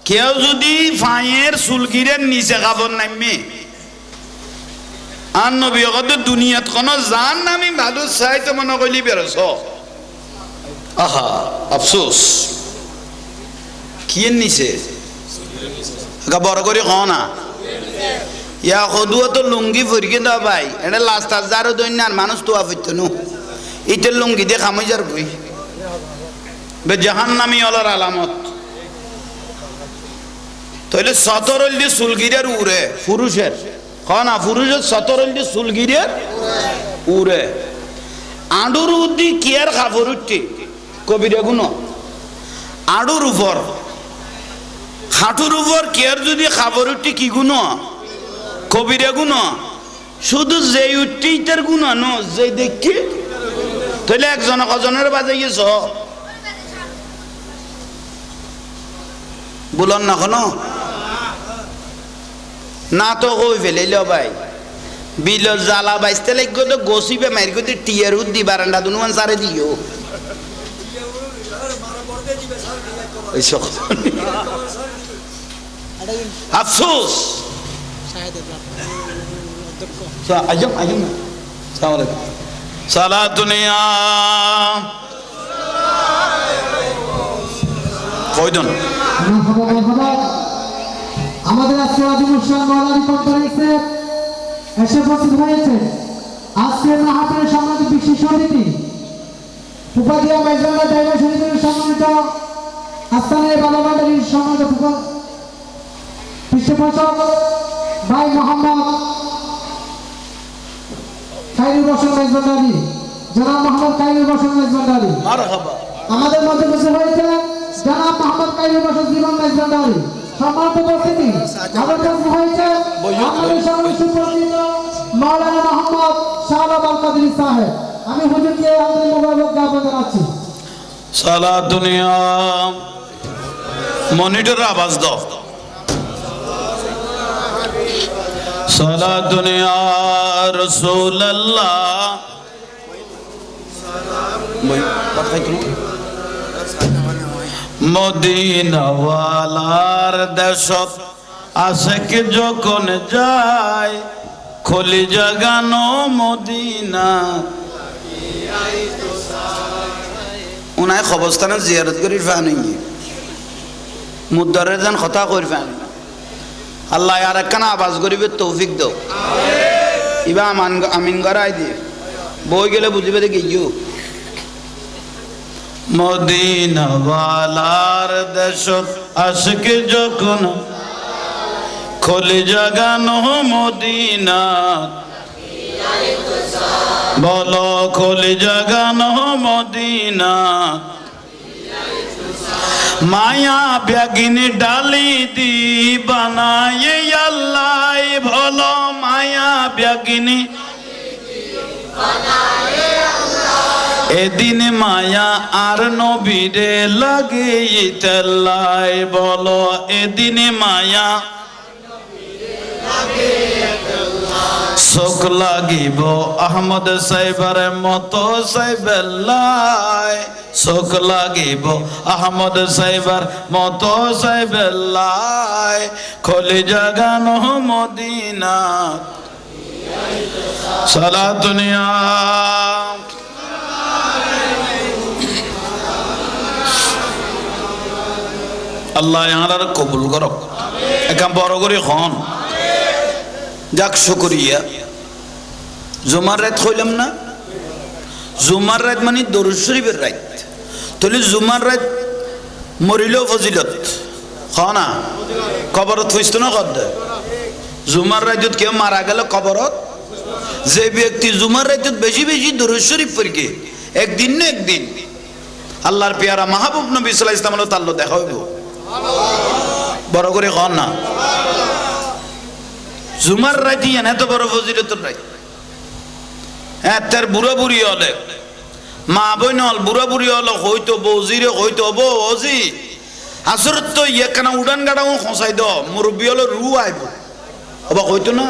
Speaker 1: কেউ যদি ফাঁয়ের চুলগিরের নিচে কাফর নামে আর নবী দুনিয়াত কোন জান নামি ভালো চাইতে মনে করলি বেরোছ আহা আফসোস কিয়ের নিচে বড় করে কও না ইয়া সদুয়া তো লুঙ্গি ফরিকে দাও ভাই এটা লাস্টার যারও দৈন্য আর মানুষ তো আফিত নু ইটের লুঙ্গি দিয়ে খামই যার কই বে জাহান্নামী হলার আলামত তাহলে 17 দিয়ে চুলগিরের উড়ে পুরুষের কও না পুরুষের 17 দিয়ে চুলগিরের উড়ে আডুর উদ্দি কিয়ার খাফর উঠতে কবিরা গুণ আডুর উপর হাঁটুর উপর কেয়ার যদি খাবার উঠি কি গুণ কবিরা গুণ শুধু যে উঠি তার গুণ ন যে দেখি তাহলে একজন কজনের বাজে গেছ বলন না কোনো না তো কই ফেলে ভাই বিল জ্বালা বাইসতে লাগবে তো গসিবে মারি করতে টিয়ার উদ্দি বারান্দা দুনুমান সারে দিও আফসোস সালা দুনিয়া কয়জন
Speaker 2: আমাদের আজকে অধিবেশন মৌলানা কনফারেন্সে এসে উপস্থিত হয়েছে আজকের মাহফিলের সম্মানিত বিশেষ অতিথি উপাধিয়া মেজবান্ডার ড্রাইভার সমিতির সম্মানিত আস্তানের বাবা ভান্ডারির সম্মানিত পৃষ্ঠপোষক ভাই মোহাম্মদ খায়রুল হোসেন মেজবান্ডারি, জনাব মোহাম্মদ খায়রুল হোসেন মেজবান্ডারি। আমাদের মধ্যে বসে হয়েছে জনাব মোহাম্মদ খায়রুল হোসেন জীবন মেজবান্ডারি। সম্মানিত উপস্থিতি, আমাদের মধ্যে হয়েছে আমাদের সকলের সুপরিচিত মাওলানা মোহাম্মদ শাহবাব আল কাদরি সাহেব। আমি হুজুরকে আমাদের মোবারক জ্ঞাপন জানাচ্ছি।
Speaker 1: সালা দুনিয়া মনিটর আওয়াজ দাও। সালা দুনিয়া রাসূলুল্লাহ মদিনাওয়ালার দেশত আশেক যখন যায় খলি জাগানো মদিনা উনায় খবরস্থানে জিয়ারত করি ফানি মুদ্দারের যেন কথা করি ফানি আল্লাহ আর একখানা আওয়াজ করিবে তৌফিক দাও। ইবা আমিন গড়াই দিয়ে বই গেলে বুঝিবে দেখি ইউ মদিনাওয়ালার দেশত আশিক যখন খলি জাগানো মদিনা বলো খলি জাগানো মদিনা মায়া ব্যাগিনী ডালি দি বানায়ে আল্লাহ ভলো মায়া ব্যাগিনী এদিন মায়া আর নবীরে লাগে তেল্লাই বলো এদিন মায়া চোখ লাগিব আহমদ সাহেবের মতো সাহেবেল্লাই চোখ লাগিব আহমদ সাহেবের মতো সাহেবেল্লাই খলি জাগানো মদিনা সালা দুনিয়া আল্লাহ ইয়ার কবুল করক। এখন বড় করে খন যাক শুকরিয়া। জুমার রাত হইলাম না, জুমার রাত মানে দরুদ শরীফের রাত। তাহলে জুমার রাত মরিলেও ফজিলত না, কবরত হইতো না কদ। জুমার রাতত কেউ মারা গেল কবরত, যে ব্যক্তি জুমার রাতত বেশি বেশি দরুদ শরীফ পড়ে একদিন না একদিন আল্লাহর পেয়ারা মাহবুব নবী সাল্লাল্লাহু আলাইহি ওয়াসাল্লাম তাল্লো দেখা হইব। বড় করে কন না, জুমার রাতি এত বড় ফজিলতের রাত। হ্যাঁ, তার বুড়া বুড়ি হলে মা বই নল বুড়া বুড়ি হলে হইতো বৌজিরে হইতো বৌ অজি আসরত তো ইয়ে কেন উড়ান গাড়াও খসাই দ মুরব্বী হলো রু আইব অবাক হইতো না,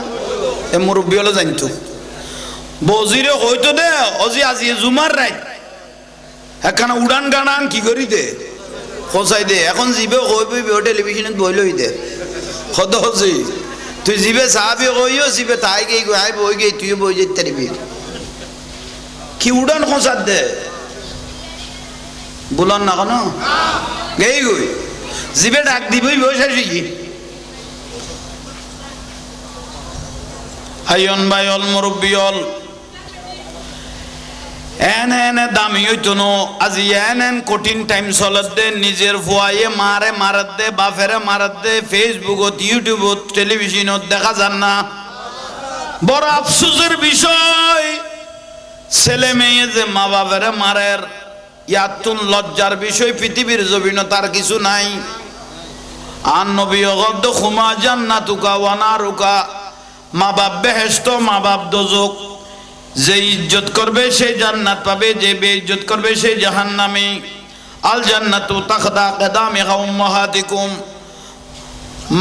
Speaker 1: এ মুরব্বী হলো জানতো বৌজিরে হইতো দে অজি আজি জুমার রাত একখানা উড়ান গাড়ান কি করি দে খসাই দে। এখন জিবে কইবি টেলিভিশনত বই লই দে কত হজি তুই জিবে চাবি কইও জিবে তাই গই আই বই গই তুই বই যেতে পারবি কি উড়ান খসাত দে বলন না কেন গেই গই জিবে ডাক দিবই বসে শিখি আইন ভাই অল মুরব্বী অল এনে দামি হইতো নো আজি এন কঠিন টাইম চলত দে নিজের ফুয়াইয়ে মারে মারাত দে বাফেরে মারাত দে ফেসবুকত ইউটিউবত টেলিভিশনত দেখা যান না। বড় আফসোসের বিষয় ছেলে মেয়ে যে মা বাপেরে মারের ইয়াতুন লজ্জার বিষয় পৃথিবীর জমিন তার কিছু নাই। আর নবী গদ্দ খুমা জান্নাতুকা ওয়া নারুকা মা বাপ বেহেশত মা বাপ দোজক যে ইজ্জত করবে সে জান্নাত পাবে, যে বেইজ্জত করবে সে জাহান্নামী। আল জান্নাতু তাখদা কদামি উম্মাহাতিকুম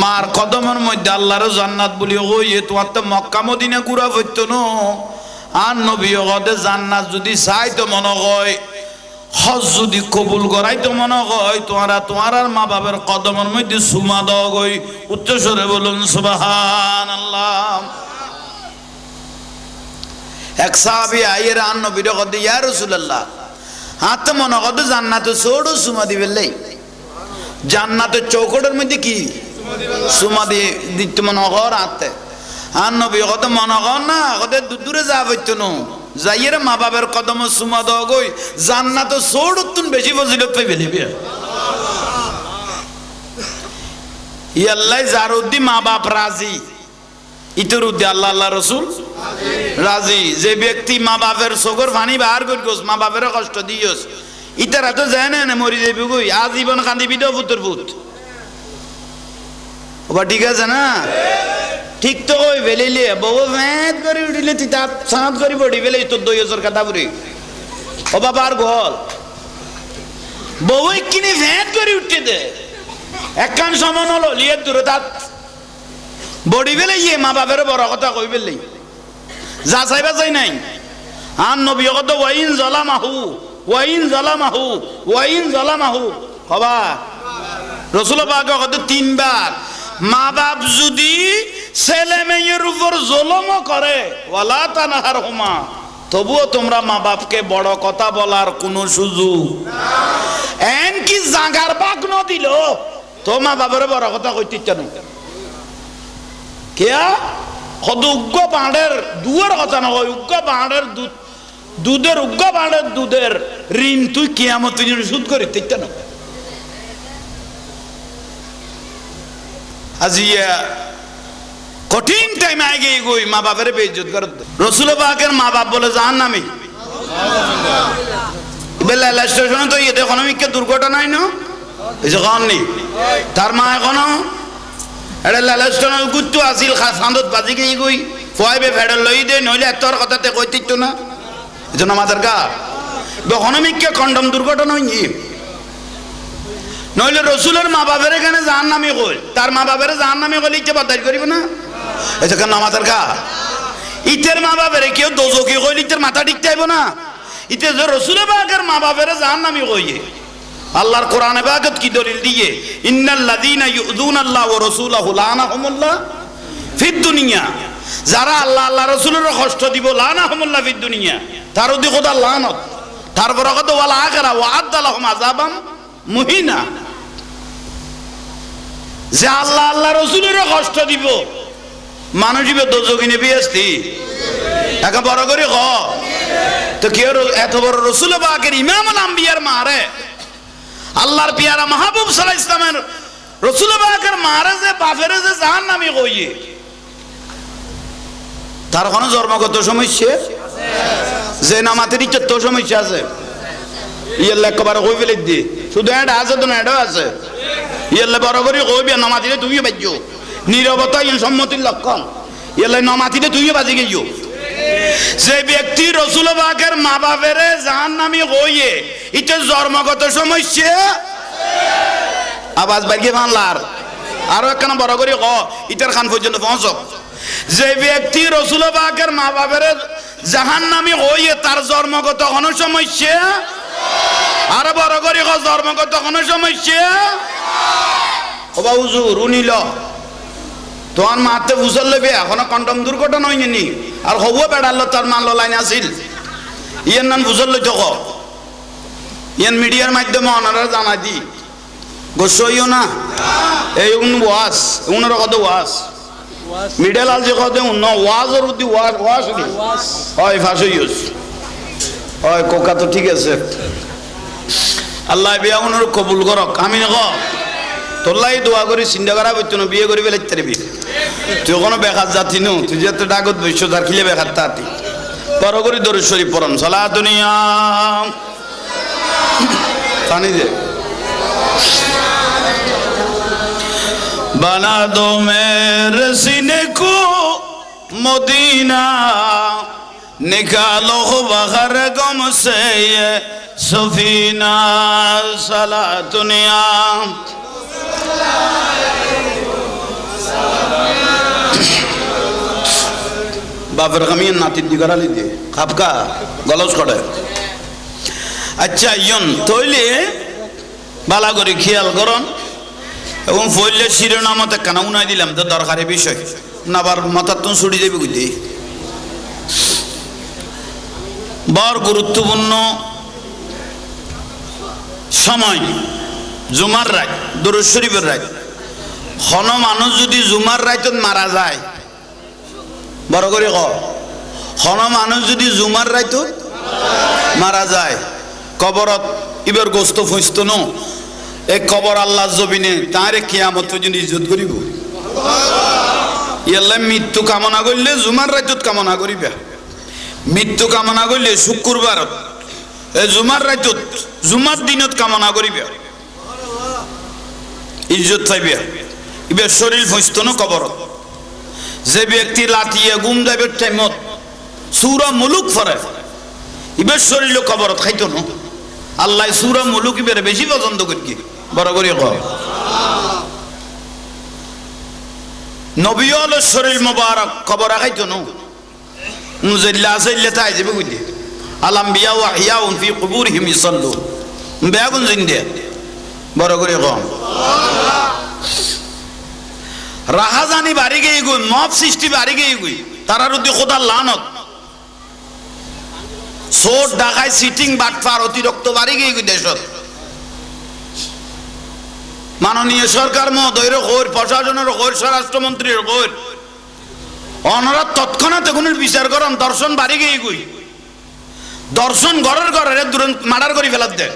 Speaker 1: মার কদমের মধ্যে আল্লাহর জান্নাত বলি ওই তোমার তো মক্কা মদিনা ঘুরা হইতো না। আর নবী গদে জান্নাত যদি চাই তো মনে হয় হজ যদি কবুল করাই তো মনে হয় তোমার আর মা বাবার কদমের মধ্যে সুমা দাও গই। উচ্চস্বরে বলুন সুবহানাল্লাহ। এক সাহাবী আইয়ের আন নবীর কদে ইয়া রাসূলুল্লাহ হাত মনে কদে জান্নাতে ছোড়ো সুমা দিবেলাই জান্নাতের চৌকটের মধ্যে কি সুমা দিয়ে দিতে মনে কর হাতে। আর নবী কত মনে কর না কদে দূরে যা হইতো না যাইয়ের মা বাবার কদম সুমা দাও গই জান্নাতে ছোড়ো তুন বেশি ফজিলত পাইবে লিবি। ইয়াল্লাই জারুদ্দি মা বাপ রাজি ইতর উদ্দি আল্লাহ আল্লাহ রসুল রাজি। যে ব্যক্তি মা বাপের চোখের পানি বাহার করে গোস, মা বাপের কষ্ট দিয়স, ইতারা তো যায় না মরি যাবি গই, আজীবন কান্দিবি তো পুত্র পুত। ওবা ঠিক আছে না? ঠিক তো ওই বেলিলে বউ ভেদ করে উঠিলে তুই তার সাঁত করি পড়ি বেলে তোর 2000 কাটা পুরি ও বাবার ঘর বউ কিনে ভেদ করে উঠতে দে একখান সমান হলো লিয়ে দূরে তার বডি বেলে ইয়ে মা বাপের বড় কথা কই বেললেই যা চাইবা চাই নাই। আর নবী কত ওয়াইন জালামাহু ওয়াইন জালামাহু ওয়াইন জালামাহু হবা রাসূল পাক কত 3 বার মা বাপ যদি ছেলে মেয়ের উপর জুলুম করে ওয়ালা তানহারহুমা, তবুও তোমরা মা বাপকে বড় কথা বলার কোনো সুযোগ এন কি জাগার বাক ন দিল তো মা বাপের বড় কথা কইতে চানো কেয়া কত উগ্র পাহাড়ের দুয়ার কথা না হয়, উগ্র পাহাড়ের দুধের উগ্র পাহাড়ের দুধের ঋণ তুই কিয়ামত সুদ করে দিতে না। আজিয়া কঠিন টাইম আগে গই মা বাপের বেইজ্জত করে। রাসূল পাকের মা বাপ বলে জাহান্নামী। বেলা স্টেশনে তো ইয়ে দেখো আমি কে দুর্ঘটনা নাই না এই যে কারণে তার মা এখনো এটা লালা স্টেশনে গুত্তু আসিল খাসান্দত বাজি গই গই ফয়বে ফেডার লই দে নইলে তোর কথাতে কইতিত না এজন্য আমাদের গা ইকোনমিককে কন্ডম দুর্ঘটনা হইনি নইলে রসুলের মা বাপের এখানে জাহান্নামী কই তার মা বাপের জাহান্নামী কইলে ইচ্ছে বাতাস করিব না এটা কেন আমাদের গা ইতের মা বাপের কেউ দোজকি কইলে ইতের মাথা ঠিক চাইব না ইতে যে রসুলের পাকের মা বাপের জাহান্নামী কইয়ে আল্লাহর কোরআনে পাকত কি দলিল দিয়ে ইন্নাল্লাযীনা ইউযুনাল্লাহ ওয়া রাসূলাহু লানাহুমুল্লাহ ফিদ দুনিয়া, যারা আল্লাহ আল্লাহ রাসূলের কষ্ট দিব লানাহুমুল্লাহ ফিদ দুনিয়া তার ওদি খোদা লানত তারপর কত ওয়াল আখিরা ওয়া আদালাহুম আযাবাম মুহিনা, যে আল্লাহ আল্লাহ রাসূলের কষ্ট দিব মানুষ দিবে দোজকি নেবে আসতি একা বড় করে ক তো কি এত বড় রাসূল পাকের ইমামুল আম্বিয়ার মারে আল্লাহর পিয়ারা মাহবুব সাল্লাল্লাহু আলাইহি ওয়াসাল্লামের রাসূল পাকের মারে যে বাপের যে জাহান্নামী কইয়ে তার কোনো জন্মগত সমস্যা আছে যে নামাতের ইচ্ছার তো সমস্যা আছে ইয়াল্লা একবার কই ফেলে দি শুধু এটা আছে তো না এটাও আছে ইয়াল্লা বড় করে কইবি নামাতিলে তুমিও বাজ্যো নীরবতা ইন সম্মতির লক্ষণ ইয়াল্লা নামাতিলে তুমিও বাজি গিয়েও যে ব্যক্তি রাসূল পাকের মা বাপের জাহান্নামী কইয়ে এটা জন্মগত সমস্যা আওয়াজ বাইকে বাংলার আরো একখানা বড় করে ক ইটার খান পর্যন্ত পৌঁছক যে ব্যক্তি রাসূল পাকের মা বাপের জাহান্নামী কইয়ে তার জন্মগত কোনো সমস্যা আর বড় করে ক জন্মগত কোনো সমস্যা ওবা হুজুর উনিল তোমার মাতে বুঝল লইবে এখনো কন্ডম দুর্ঘটনা হয়নি আর হবো বেড়ালো তার মান লাইন আসিল ইয়ার নাম বুঝল লই তো ইয়ান মিডিয়ার মাধ্যমে ওনারা জানা দি গোসইও না এই ওয়াজ ওনারা কত ওয়াজ মিডল আল যে কত উন্ন ওয়াজর উদ্দি ওয়াজ ওয়াজ দি হয় ফাসইউস হয় কোকা তো ঠিক আছে আল্লাহ বিয়া ওনার কবুল করক আমি ক তোলাই দোয়া করি চিন্তা করা বইতো না বিয়ে করি বেলাইতে পারবি তুই কোনো বেকার যাতি নো তুই যে তো ডাকত বৈশ্য তার খিলে বেকার তাতি বড় করি দরুদ শরীফ পড়ন সালা দুনিয়া পানি দে बना दो मेरे सीने को मदीना निकालो बहर गम से ये सफीना सला दुनिया बाबर कमियन नातिद दिगरा ली दे खापका गलौज करे अच्छा यन तोइले बाला करी খেয়াল করুন এবং ফইলে শিরোনামতে কানা উনাই দিলাম তো দরকারি বিষয় না আবার মাথা তো ছুটি যাবে বুঝি বড় গুরুত্বপূর্ণ সময় জুমার রাত দরুদ শরীফের রাত কোন মানুষ যদি জুমার রাতত মারা যায় বড় করে ক কোন মানুষ যদি জুমার রাতত মারা যায় কবরত ইবার গোস্ত ফইস্ত ন এই কবর আল্লাহ জমিনে তারে কিয়ামত পর্যন্ত ইজ্জত করিব ইয়াল্লা মৃত্যু কামনা করলে জুমার রাতত কামনা করিবে মৃত্যু কামনা করলে শুক্রবার এই জুমার রাতত জুমার দিনত কামনা করিবে ইজ্জত পাইবে ইবে শরীর ফস্তনো কবর যে ব্যক্তি লাটিয়ে গুম যাবে টাইমত সূরা মুলুক পড়ে ইবে শরীর কবরত খাইতো না আল্লাহ সূরা মুলুক ইবে বেশি পছন্দ করি বড় করে কয় নবীল শরীর মুবারক কবর খাইতো না মুজাল্লা আসাইলে তাই যাবে কইতে আলাম বিয়া ওয়া হিয়াউন ফি কুবুরিহিম ইসাল্লু বেগুন জিন্দে বড় করে কয় রাহাজানি বাড়ি গিয়ে গুই মব সৃষ্টি বাড়ি গিয়ে গুই তারার উদ্দি খোদার লানত সোট ঢাকায় সিটিং বাটফার অতিরিক্ত বাড়ি গিয়ে গুই দেশত মাননীয় সরকার মহোদয়ের কইর প্রশাসনের কইর স্বরাষ্ট্রমন্ত্রীর কইর অনরা তৎক্ষণাৎ এগুলোর বিচার করেন দর্শন বাড়ি গিয়ে গুই দর্শন ঘরের ঘরের দুরন্ত মার্ডার করে ফেলাত দেয়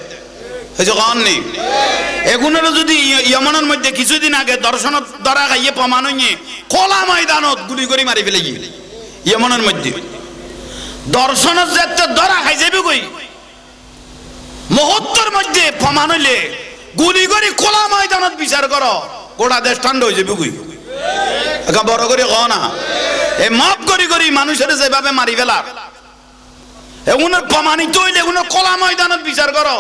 Speaker 1: এই যে কন নেই এগুলোর যদি ইয়মনের মধ্যে কিছুদিন আগে দর্শন ধরা খাইয়ে প্রমাণ হইয়ে খোলা ময়দানত গুলি করে মারি ফেলে গিয়ে ইয়মনের মধ্যে দর্শনের যে ধরা খাই যাবে কই মুহূর্তের মধ্যে প্রমাণ হইলে গুলি করে খোলা ময়দানত বিচার করো গোটা দেশ ঠান্ডা হয়ে যাবে কই একা বড় করে কও না এই মাপ করি করি মানুষের যেভাবে মারি ফেলা এগুলোর প্রমাণিত হইলে এগুলো খোলা ময়দানত বিচার করো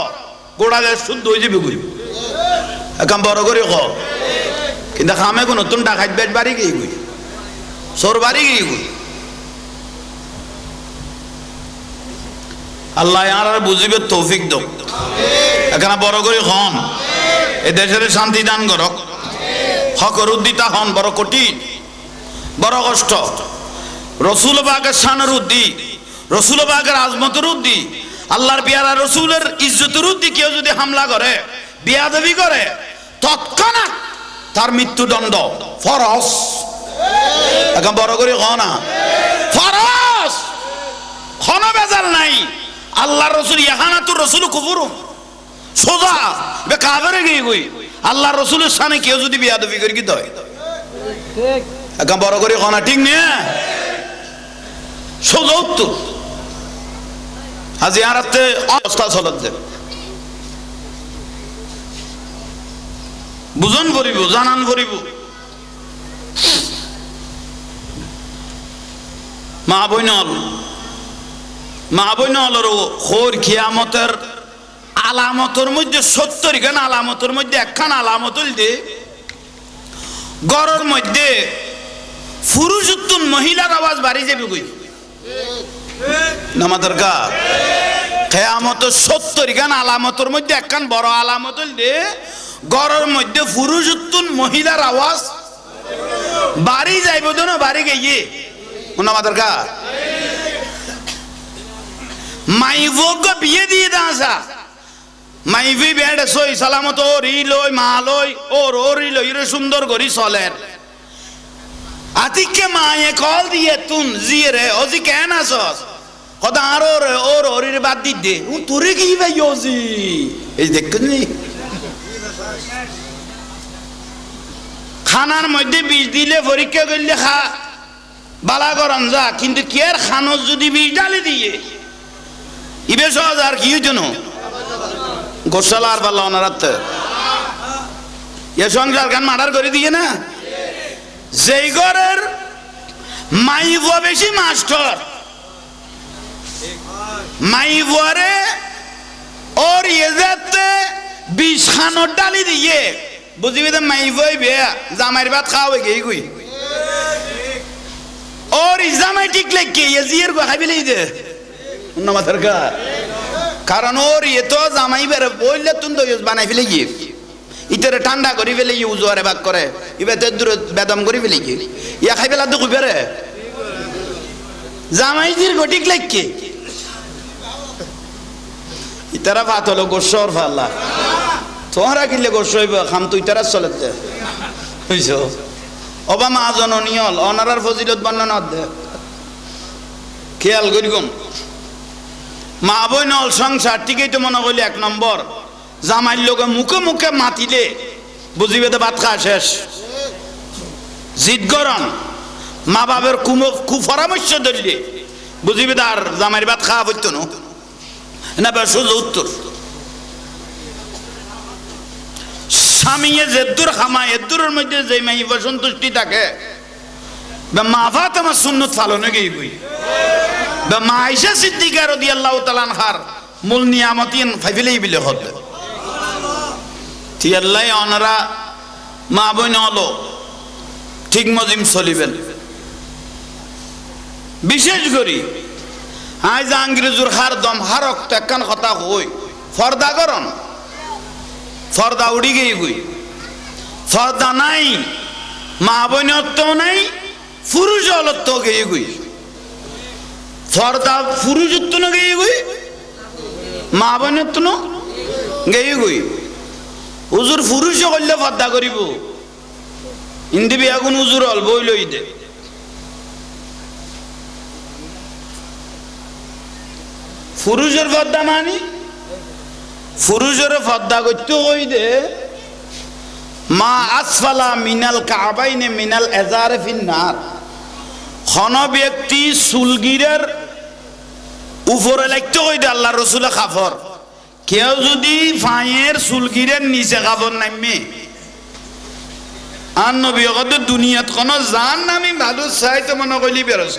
Speaker 1: গোড়া দেশ শুদ্ধ হয়ে যাবে কই একাম বড় করে ক কিন্তু খামে কোন নতুন ডাকাত বেশ বাড়ি গিয়ে গুই সোর বাড়ি গিয়ে গুই আল্লাহ আর বুঝিবে তৌফিক দাও এখানে বড় করে হন এ দেশের শান্তি দান করক হকর উদ্দিতা হন বড় কঠিন বড় কষ্ট রসুল বাগের শানের উদ্দি রসুল বাগের আজমতের উদ্দি আল্লাহর পিয়ারা রসুলের ইজ্জতের উদ্দি কেউ যদি হামলা করে বিয়াদবি করে তৎক্ষণাৎ তার মৃত্যুদণ্ড ফরজ এখন বড় করে কও না ফরজ কোনো বেজাল নাই আল্লাহর রসুল ইহানাতুর রসুল কুফুরুম সোজা বে কাফেরে গিয়ে কই আল্লাহর রসুলের সামনে কেউ যদি বিয়াদবি করে কি দয় ঠিক এখন বড় করে কও না ঠিক না সোজা উত্তর আজি আরাতে অবস্থা চলতে বুঝন করিব জানান করিব মা বইনল খোর কিয়ামতের আলামতের মধ্যে 70 খান আলামতের মধ্যে একখান আলামত হইলে গড়ের মধ্যে পুরুষোত্তম মহিলার আওয়াজ বাড়ি যাবে কই নামাদের কা কিয়ামত 70 খান আলামতের মধ্যে একখান বড় আলামত হইলে গড়ের মধ্যে পুরুষোত্তম মহিলার আওয়াজ বাড়ি যাইব তো না বাড়ি গিয়ে নামাদের কা মাইভোগ বিয়ে দিয়ে দাসা মাইভি বেড সই সালামত ও রি লই মা লই ও রি লই রে সুন্দর করি চলের আতিকে মায়ে কল দিয়ে তুন জিয়ে রে ওজি কেন আসস কদা আরো রে ওর রে বাদ দি দে ও তোরে কি ভাই ওজি এই দেখনি খানার মধ্যে বিষ দিলে পরীক্ষা করলে খা বালা গরম যা কিন্তু কেয়ার খানত যদি বিষ ডালে দিয়ে ইবে সহজ আর কি হইতো না গোসালা আর পাল্লা ওনারাতে এ সংসার গান মার্ডার করে দিয়ে না যেই ঘরের মাইভুয়া বেশি মাস্টার মাইভুয়ারে ওর ইয়েতে বিষ খানোর ডালি দিয়ে বুঝিবি তো মাইভুয়াই বেয়া জামাইর ভাত খাওয়াবে গেই গুই ওর জামাই ঠিক লাগে জিয়ের গো খাইবে দে মাথার কা কারণ ওর ইয়ে তো জামাই বেড়ে বললে তুমি তো বানাই ফেলে গিয়ে ইতারে ঠান্ডা করে ফেলে গিয়ে উজোয়ারে ভাগ করে ইবেতে দূরে বেদম করে ফেলে গিয়ে ইয়া খাই ফেলা তো কুবেরে জামাই জির গটিক লাগে ইতারা ভাত হলো গোসর ফাল্লা তোমরা কিনলে গোস হইব খাম তুই তারা চলেতে বুঝছ অবা মা জননিয়ল অনারার ফজিলত বর্ণনা দে খেয়াল করি গম মা বই নল সংসার ঠিকই তো মনে করলি 1 নম্বর জামাইর লোকে মুখে মুখে মাতিলে বুঝিবে তো ভাত খাওয়া শেষ। জিদ গরম মা বাবার কুপরামর্শ ধরলে বুঝিবে তার জামাইয়ের ভাত খাওয়া হইতো না সোজা উত্তর। স্বামী যেদুর খামা এদুরের মধ্যে যে মাই সন্তুষ্টি থাকে মা ভাত আমার সুন্নত ফালনে গেই বই মা আয়েশা সিদ্দিকা রাদিয়াল্লাহু তাআলা আনহার মূল নিয়ামতিন ফাইফিলেই বিলে হতে তিয়াল্লাই অনারা মা বোন হলো ঠিক মজিম চলিবেন। বিশেষ করি আজ আঙ্গ্রেজুর হার দম হারক তেকান কথা হই ফর্দা করন ফর্দা উড়ি গেই গই ফর্দা নাই মা বোনত্ব নাই পুরুষ অলত্ব গেই গই ফর্দা পুরুষত্ব না গেই গই মা বোনত্ব না গেই গই হুজুর পুরুষ করলে ফর্দা করিব ইন্দি বিয়াগুন হুজুর অল বই লই দে পুরুষের ফর্দা মানি পুরুষের ফর্দা করতে হই দে মা আসফালা মিনাল কাবাইনে মিনাল এজারে ফিন্নার খন ব্যক্তি চুলগিরের উপরে লাগতে হই দে আল্লাহ রসুলের কাফর কেউ যদি ফাঁয়ের চুলগিরের নিচে কাপড় নামে আর নবী কত দুনিয়াত কোন জান নামি ভালো চাইতে মনে করলি বেরোছ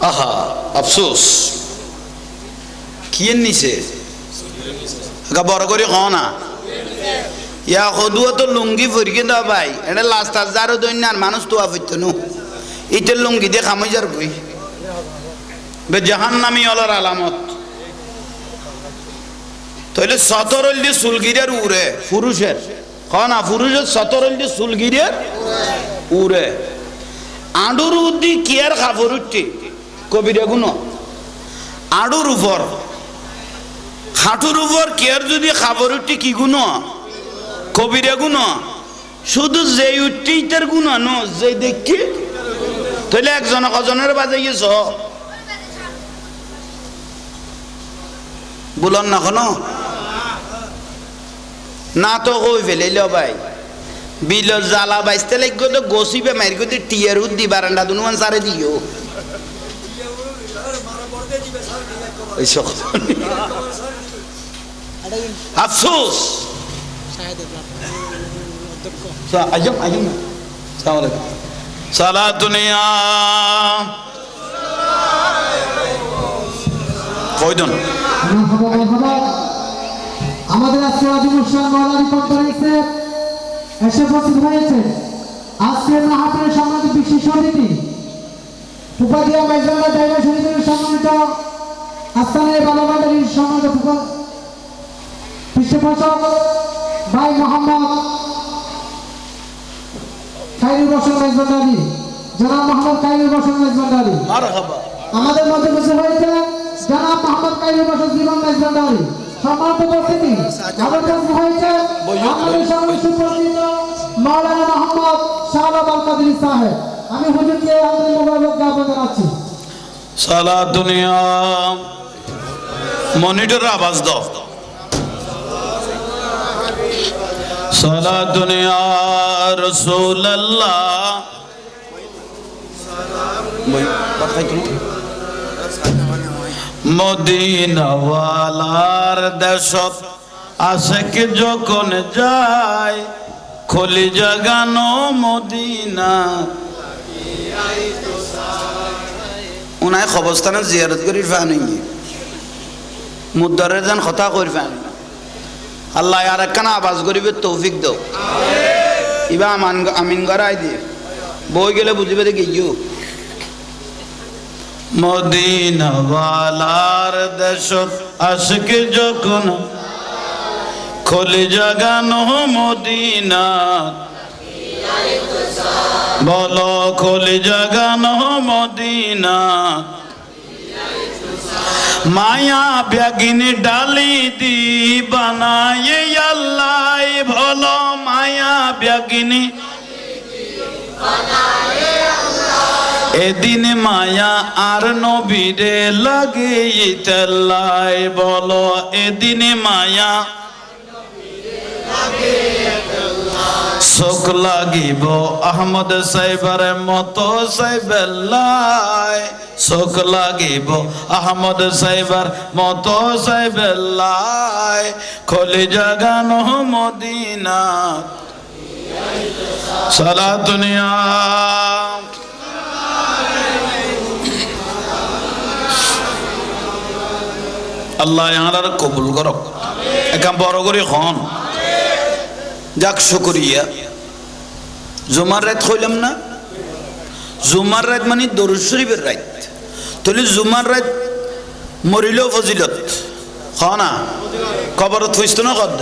Speaker 1: আহা আফসোস কি নিচে বড় করে ক না ইয়া সদুয়া তো লুঙ্গি ফরিকে দাও ভাই এটা লাস্ট যারও দৈন্য আর মানুষ তো আপত্য নো ইটের লুঙ্গি দিয়ে খামই যার বই বে জাহান নামি অলার আলামত তাহলে সতরল দিয়ে চুলগিরের উড়ে পুরুষের না পুরুষের সতরল দিয়ে চুলগিরের উড়ে আঁডুর উদ্দি কিয়ার খাবর উঠছে কবিরা গুণ আঁডুর উপর হাঁটুর উপর কেয়ার যদি খাবর উঠি কি গুণ কবিরা গুণ শুধু যে উঠি তার গুণ ন যে দেখি তাহলে একজন কজনের বাজে গেছ বলন না কোনো না তো কই ফেলে ভাই বিল জ্বালা বাইসতে লাগবে তো গসিবে মারি করতে টিয়ার উদ্দি বারান্দা দুনুমান সারে দিও আফসোস সালা দুনিয়া কয়জন
Speaker 2: আমাদের আজকে অধিবেশন মৌলানা কনফারেন্সে এসে উপস্থিত হয়েছে আজকের মাহফিলের সম্মানিত বিশেষ অতিথি উপাধিয়া মাইজবান্ডার ড্রাইভার সমিতির সম্মানিত আস্তানের বাবাবাড়ির সম্মানিত পৃষ্ঠপোষক ভাই মোহাম্মদ কাইরুল বসন মেজবান্ডারি জনাব মোহাম্মদ কাইরুল বসন মেজবান্ডারি আমাদের মধ্যে বসে হয়েছে জনাব মোহাম্মদ কাইরুল বসন জীবন মেজবান্ডারি সম্মানিত উপস্থিতি আমাদের মধ্যে হয়েছে আমাদের সঙ্গে সুপরিচিত মাওলানা মোহাম্মদ শাহবাব আল কাদরি সাহেব আমি হুজুরকে আমাদের মোবারক জ্ঞাপন জানাচ্ছি
Speaker 1: সালা দুনিয়া মনিটর আওয়াজ দাও সালা দুনিয়া রাসূলুল্লাহ মদিনাওয়ালার দেশত আশেক যখন যায় খলি জাগানো মদিনা উনাই খবরস্থানে জিয়ারত করি ফানি মুদ্দারের যেন কথা করি ফানি আল্লাহ আর একখানা আওয়াজ করিবে তৌফিক দাও ইবা আমিন গড়াই দিয়ে বই গেলে বুঝিবে দেখি ইউ মদিনাওয়ালার দেশত আশিক যখন খলি জাগানো মদিনা বলো খলি জাগানো মদিনা মায়া ব্যাগিনী ডালি দি বানায়ে আল্লাহ বলো মায়া ব্যাগিনী এদিন মায়া আর নবীরে লাগিতে লাই, বলো এদিন মায়া চোখ লাগিব আহমদ সাহেবের মতো সাহেবেল্লাই, চোখ লাগিব আহমদ সাহেবের মতো সাহেবেল্লাই, খলি জাগানো মদিনা সারা দুনিয়া। আল্লাহ ইয়ার কবুল করক, একা বড় করে হন যাক শুকরিয়া। জুমার রাত হইলাম না, জুমার রাত মানে দরুদ শরীফের রাত, তাহলে জুমার রাত মরিলেও ফজিলত হ না, কবরত হইতো না কদ।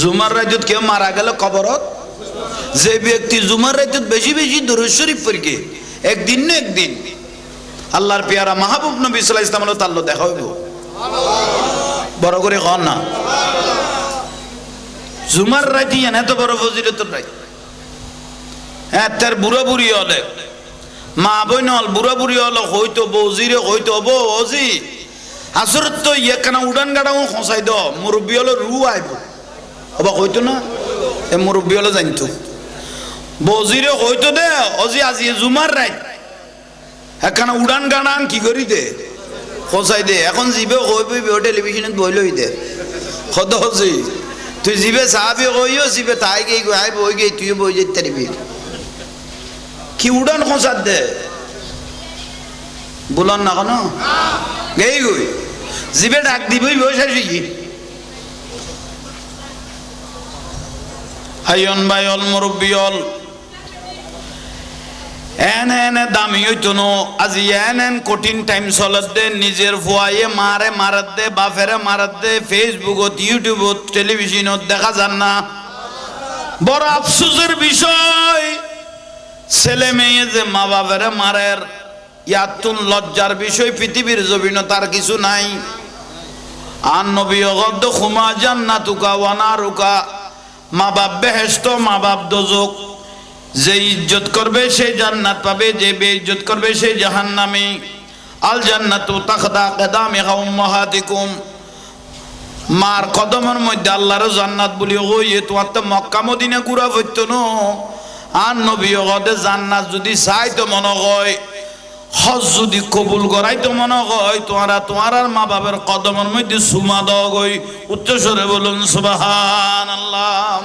Speaker 1: জুমার রাত কেউ মারা গেল কবরত, যে ব্যক্তি জুমার রাত বেশি বেশি দরুদ শরীফ পড়ে একদিন না একদিন আল্লাহর পেয়ারা মাহবুব নবী সাল্লাল্লাহু আলাইহি ওয়াসাল্লাম তাল্লো দেখা হইব, বড় করে হন না। জুমার রাতি এত বড় ফজিলতের রাত, হ্যাঁ তার বুড়া বুড়ি হলে মা বই নল বুড়া বুড়ি হল হইতো বৌজিরে হইতো বৌ অজি আসরত তো ইয়ে কেন উড়ান গাড়াও খসাই দ মুরব্বী হলো রু আইব অবাক হইতো না, এ মুরব্বী হলো জানতো বৌজিরে হইতো দে অজি আজি জুমার রাত এখানে উড়ান গাড়ান কি করি দে খসাই দে। এখন জিবে কইবি টেলিভিশনত বই লই দে খদ হজি তুই জিবে সাহাবি কইও জিবে তাই গই আই বই গই তুই বই যেতে পারবি কি উড়ান খসাত দে বলন না কেন গেই গই জিবে ডাক দিবই বসে শিখি। আইন ভাইল মুরব্বিয়ল এনে দামি হইতো নো আজি এন কঠিন টাইম চলত দে, নিজের ফুয়াইয়ে মারে মারাত দে, বাপেরে মারাত দে, ফেসবুকত ইউটিউবত টেলিভিশনত দেখা যান না। বড় আফসোসের বিষয় ছেলে মেয়ে যে মা বাপেরে মারের, ইয়াতুন লজ্জার বিষয় পৃথিবীর জমিন তার কিছু নাই। আর নবী গদ্দ খুমা জান্নাতুকা ওয়া নারুকা, মা বাপ বেহেশত মা বাপ দোজক, যে ইজ্জত করবে সে জান্নাত পাবে, যে বেইজ্জত করবে সে জাহান্নামী। আল জান্নাতু তাখদা কদামিহা উম্মাহাতিকুম, মার কদমের মধ্যে আল্লাহর জান্নাত বলি ওই তোমার তো মক্কা মদিনা ঘুরা হইতো না। আর নবী গদে জান্নাত যদি চাই তো মনে হয়, হজ যদি কবুল করাই তো মনে হয় তোমারা তোমার আর মা বাবার কদমের মধ্যে সুমা দাও গই। উচ্চস্বরে বলুন সুবহানাল্লাহ।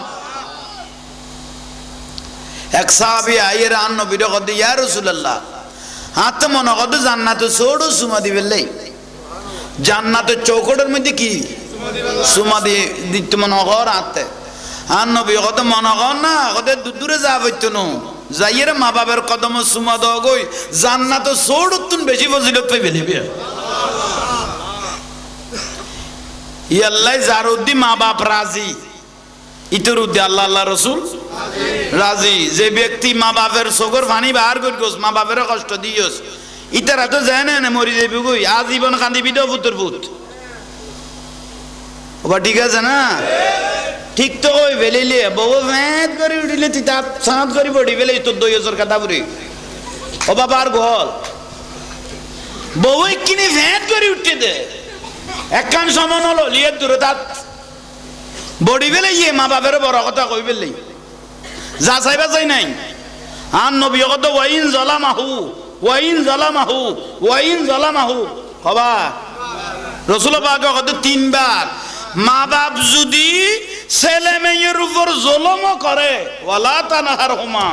Speaker 1: এক সাহাবী আইয়ের আন নবীর কদে ইয়া রাসূলুল্লাহ হাত মনে কদে জান্নাতে ছোড় সুমা দিবেলাই, জান্নাতে চৌকটের মধ্যে কি সুমা দিয়ে দিতে মনে কর হাতে। আর নবী কত মনে কর না কদে দূরে যা হইতো না, যাইয়ের মা বাবার কদম সুমা দাও গই, জান্নাতে ছোড় তুন বেশি ফজিলত পাইবে লিবি। ইয়াল্লাই যার উদ্দি মা বাপ রাজি, ইতর উদ্দি আল্লাহ আল্লাহ রসুল রাজি। যে ব্যক্তি মা বাপের চোখের পানি বাহার করিস, মা বাপের কষ্ট দিয়স, ইতারা তো যায় না মরি যাবি গই, আজীবন কান্দিবি তো পুত্র পুত। ওবা ঠিক আছে না, ঠিক তো ওই বেলিলে বউ ভেদ করে উঠিলে তুই তার সাঁত করি পড়ি বেলে তোর 2000 কাটা পুরি ও বাবার ঘর বউ কিনে ভেদ করে উঠতে দে একখান সমান হলো লিয়ে দূরে তার বডি বেলে ইয়ে মা বাপের বড় কথা কই বেললেই যা চাইবা চাই নাই। আর নবী কত ওয়াইন জালামাহু ওয়াইন জালামাহু ওয়াইন জালামাহু হবা রাসূল পাক কত 3 বার মা বাপ যদি ছেলে মেয়ের উপর জুলুম করে ওয়ালা তানহারহুমা,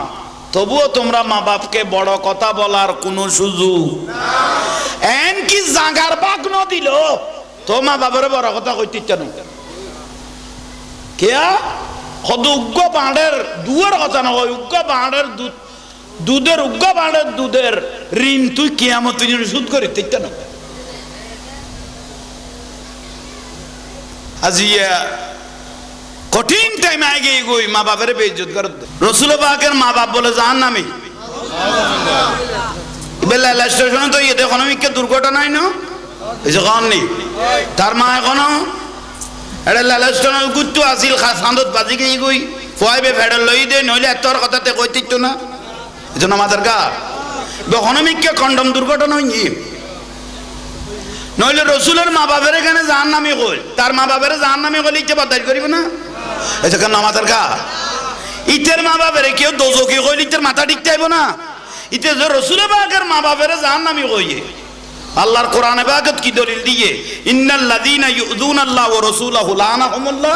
Speaker 1: তবুও তোমরা মা বাপকে বড় কথা বলার কোনো সুযোগ এন কি জাগার বাগ ন দিল তো মা বাবার বড় কথা কইতে চানো কেয়া কত উগ্র পাহাড়ের দুয়ার কথা নয়, উগ্র পাহাড়ের দুধের উগ্র পাহাড়ের দুধের ঋণ তুই কিয়ামত সুদ করে দিতে না। আজিয়া কঠিন টাইম আগে গই মা বাপের বেইজ্জত করে রাসূল পাকের মা বাপ বলে জাহান্নামী। বেলা স্টেশনে তো ইয়ে ইকোনমিক দুর্ঘটনা নাই না এই যে কারণে তার মা এখনো এটা লালা স্টেশনের গুত্তু আসিল সান্দত বাজি গই গই ফয়বে ফেডার লই দে নইলে এতর কথাতে কইতিত না। এজন্য আমাদের গা দহনমিককে কন্ডম দুর্ঘটনা হইনি নইলে রসুলের মা বাপের এখানে জাহান্নামী কই তার মা বাপের জাহান্নামী কইলে ইচ্ছে বদাই করিব না এটা কেন আমাদের কা ইতের মা বাপের কেউ দোজকি কইলে ইতের মাথা ঠিক চাইব না ইতে যে রসুলের বাগের মা বাপের জাহান্নামী কইয়ে আল্লাহর কোরআনে বাগত কি দলিল দিয়ে ইন্নাল্লাযীনা ইউযুনাল্লাহ ওয়া রাসূলাহু লানাহুমুল্লাহ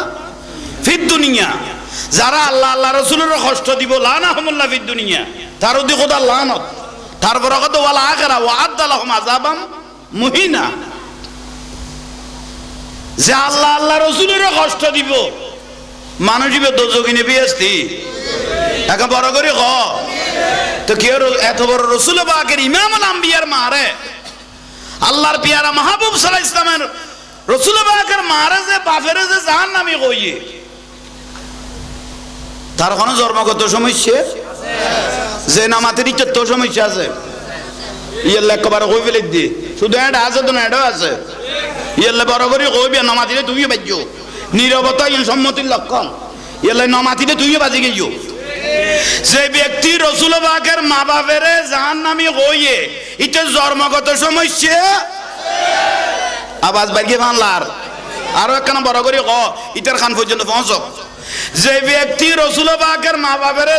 Speaker 1: ফিদ দুনিয়া যারা আল্লাহ আল্লাহ রাসূলের কষ্ট দিব লানাহুমুল্লাহ ফিদ দুনিয়া তার ওদি খোদা লানত তারপর কত ওয়াল আখিরা ওয়া আদালাহুম আযাবাম মুহিনা যে আল্লাহ আল্লাহ রাসূলের কষ্ট দিব মানুষ দিবে দোজকি নেবে আসতি একা বড় করে ক তো কি এত বড় রাসূল পাকের ইমামুল আম্বিয়ার মারে আল্লাহর পিয়ারা মাহবুব সাল্লাল্লাহু আলাইহি ওয়াসাল্লামের রাসূল পাকের মারে যে বাপের যে জাহান্নামী কইয়ে তার কোনো জন্মগত সমস্যা যে নামাতে দিচ্ছে তো সমস্যা আছে ইয়াল্লা একবার কই ফেলে দি শুধু এটা আছে তো না এটাও আছে ইয়াল্লা বড় করে কইবি নামাতিলে তুমিও বাজ্যো নীরবতা ইন সম্মতির লক্ষণ ইয়াল্লা নামাতিলে তুমিও বাজি গেছো যে ব্যক্তি রাসূল পাকের মা বাপের জাহান্নামী কইয়ে এটা জন্মগত সমস্যা আওয়াজ বাইকে বানলার আরো একখানা বড় করে ক ইটার খান পর্যন্ত পৌঁছক যে ব্যক্তি রাসূল পাকের মা বাপের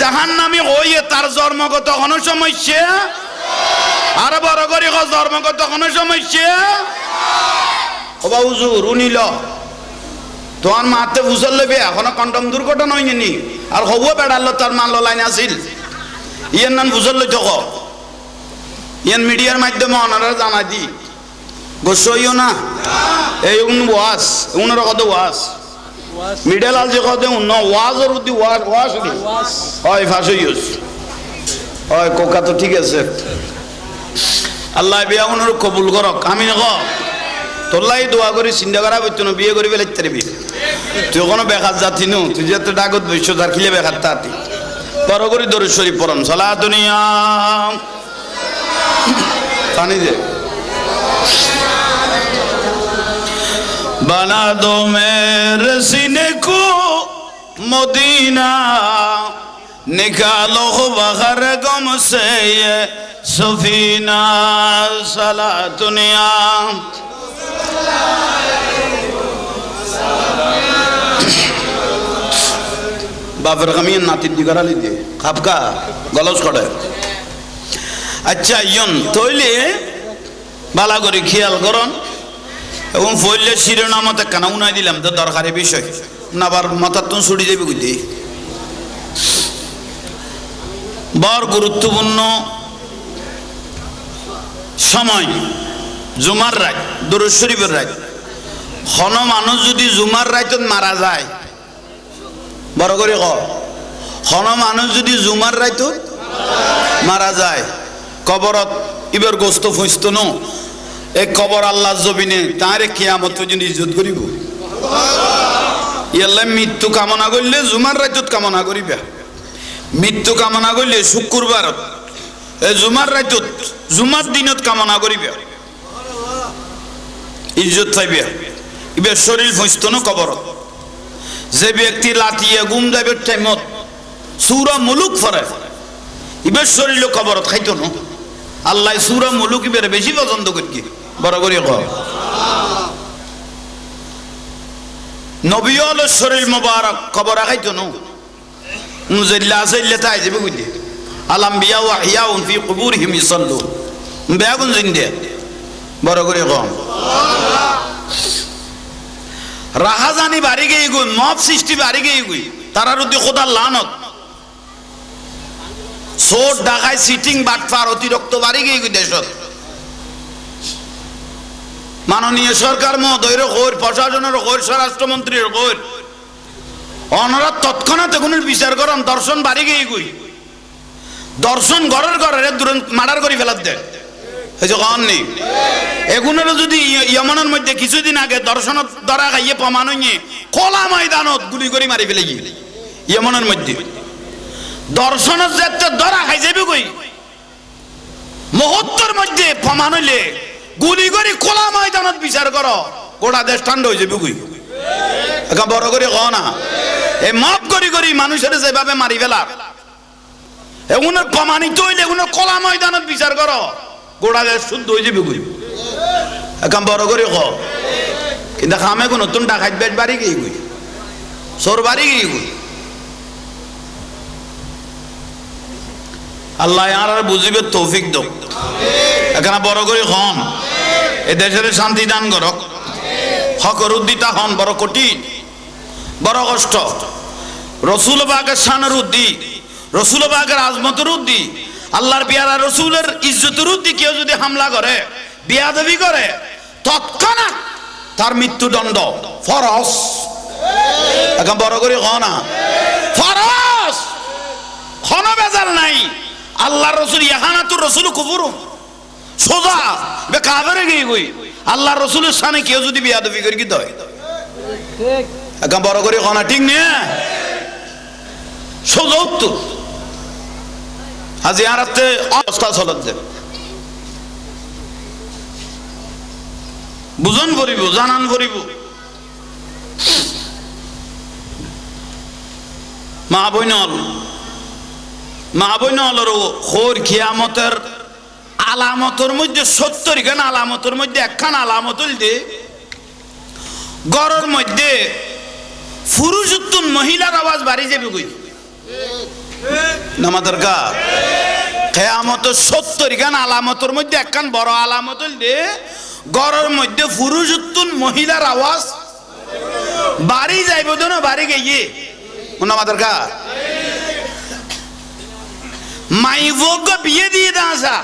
Speaker 1: জাহান্নামী কইয়ে তার জন্মগত কোনো সমস্যা আরো বড় করে ক জন্মগত কোনো সমস্যা ও বা হুজুর উনিল তোমার মাতে ফুসল লইবে এখনো কন্ডম দুর্ঘটনা হয়নি আর হবো বেড়ালো তার মান লাইন আসিল ইয়ার নাম ফুসল লই থাক ইয়ান মিডিয়ার মাধ্যমে ওনারা জানা দি গোসইও না এই ওয়াজ ওনারা কত ওয়াজ মিডল আল যে কত উন্ন ওয়াজের উদ্দি ওয়াজ দি হয় ফাঁসইউস হয় কোকা তো ঠিক আছে আল্লাহ বিয়া ওনার কবুল করক আমি নক তোল্লাই দোয়া করি চিন্তা করা বইতো না বিয়ে করি বেলাইতে পারবি তুই কোনো বেকার যাতি নো তুই যে তো ডাকত বৈশ্য তার খিলে বেকার তাতি বড় করি দরুদ শরীফ পড়ন সালা দুনিয়া পানি দে बना दो मेरे सीने को मदीना निकालो बहर गम से ये सफीना सला दुनिया बाबर कमियन नाती दिगरा ली दे खापका गलस करे अच्छा यन तोइले बाला करी ख्याल करन এবং ফইলে শিরোনামতে কানা উনাই দিলাম তো দরকারি বিষয় না আবার মাথার তো ছুটি যাবে বুঝি বড় গুরুত্বপূর্ণ সময় জুমার রাত দরুদ শরীফের রাত কোন মানুষ যদি জুমার রাতত মারা যায় বড় করে ক কোন মানুষ যদি জুমার রাতত মারা যায় কবরত ইবার গোস্ত ফুঁসত ন এই কবর আল্লাহ জমিনে তারে কিয়ামত পর্যন্ত ইজ্জত করিব ইয়াল্লা মৃত্যু কামনা করলে জুমার রাতত কামনা করিবা মৃত্যু কামনা করলে শুক্রবার এই জুমার রাতত জুমার দিনত কামনা করিবা ইজ্জত পাইবা ইবে শরীর ফসতো না কবর যে ব্যক্তি লাতিয়ে গুম যাবে টাইমত সূরা মুলুক পড়ে ইবে শরীর কবরত খাইতো না আল্লাহ সূরা মুলুক ইবে বেশি পছন্দ করি বড় করে ক নবীল শরীর মোবারক কবর খাইতো না মুজাল্লা আসাইলে তাই যাবে কইতে আল আম্বিয়া ওয়া হিয়াউন ফি কুবুরিহিম ইসাল্লু বেগুন জিন্দে বড় করে ক রাহাজানি বাড়ি গই গই মব সৃষ্টি বাড়ি গই গই তারার উদ্দি খোদার লানত সোট ঢাকায় সিটিং বাটফার অতিরিক্ত বাড়ি গই গই দেশত মাননীয় সরকার মহোদয়ের কইর প্রশাসনের কইর স্বরাষ্ট্রমন্ত্রীর কইর অনরা তৎক্ষণাৎ এগুলোর বিচার করেন দর্শন বাড়ি গিয়ে গই দর্শন ঘরের ঘরের দুরন্ত মার্ডার করে ফেলাত দেয় এই যে কন নেই এগুলোর যদি ইয়মনের মধ্যে কিছুদিন আগে দর্শন ধরা খাইয়ে প্রমাণ হইয়ে খোলা ময়দানত গুলি করে মারি ফেলে গিয়ে ইয়মনের মধ্যে দর্শনের যে ধরা খাই যাবে কই মুহূর্তের মধ্যে প্রমাণ হইলে গুলি করে খোলা ময়দানত বিচার করো গোটা দেশ ঠান্ডা হয়ে যাবে কই এখন বড় করে ক না এই মাপ করি করি মানুষের যেভাবে মারি ফেলার এগুনের প্রমাণিত হইলে এগুনের কলা ময়দানত বিচার করো গোড়া গায়ে শুদ্ধ হয়ে যাবে কই এখন বড় করে ক কিন্তু খামে কোন নতুন ডাকাত বেশ বাড়ি গিয়ে কই সোর বাড়ি গিয়ে কই আল্লাহ আর বুঝিবে তৌফিক দাও এখানে বড় করে হন এ দেশের শান্তি দান করক হকর উদ্দিতা হন বড় কঠিন বড় কষ্ট রসুল বাগের শানের উদ্দি রসুল বাগের আজমতের উদ্দি আল্লাহর পেয়ারা রসুলের ইজ্জতের উদ্দি কেউ যদি হামলা করে বিয়াদবি করে তৎক্ষণাৎ তার মৃত্যুদণ্ড ফরজ এখন বড় করে হনা ফরজ কোন বেজাল নাই আল্লাহর রসুল ইহানাতুর রসুল কুফুর সোজা বে কাফেরে গিয়ে কই আল্লাহর রসুলের সামনে কেউ যদি বিয়াদবি করে কি দয় ঠিক এখন বড় করে হনা ঠিক না সোজা উত্তর আজি আরাতে অবস্থা চলতে বুঝন করিব জানান করিব মা বইনল খোর কিয়ামতের আলামতের মধ্যে 70 খান আলামতের মধ্যে একখান আলামত হইলে গড়ের মধ্যে পুরুষোত্তম মহিলার আওয়াজ বাড়ি যাবে কই নামাদের কা কিয়ামতের 70 খান আলামতের মধ্যে একখান বড় আলামত হইলে গড়ের মধ্যে পুরুষোত্তম মহিলার আওয়াজ বাড়ি যাইব না বাড়ি গিয়ে নামাদের কা মাইভোগ বিয়ে দিয়ে দাসা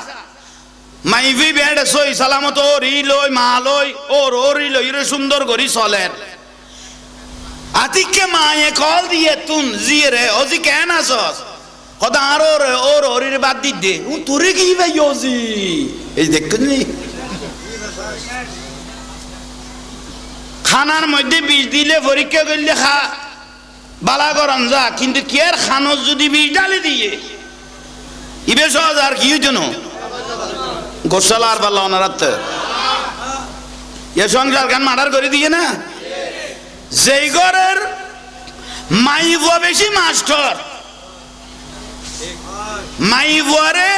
Speaker 1: মাইভি বেড সই সালামত ও রিলই মালই ও রিলই রে সুন্দর করি চলেন আতিকে মায়ে কল দিয়ে তুন জিয়ে রে ওজি কেন আসস কদা আর ওর ওরির বাদ দি দে ও তোরে কি ভাই ওজি এই দেখনি খানার মধ্যে বিষ দিলে পরীক্ষা করলে খা বালা গরম যা কিন্তু কি আর খানত যদি বিষ ডালে দিয়ে ইবে সহজ আর কি হইতো না গোসালা আর পাল্লা ওনারাতে এ সংসার গান মার্ডার করে দিয়ে না যেই ঘরের মাইবো বেশি মাস্টার মাইবরে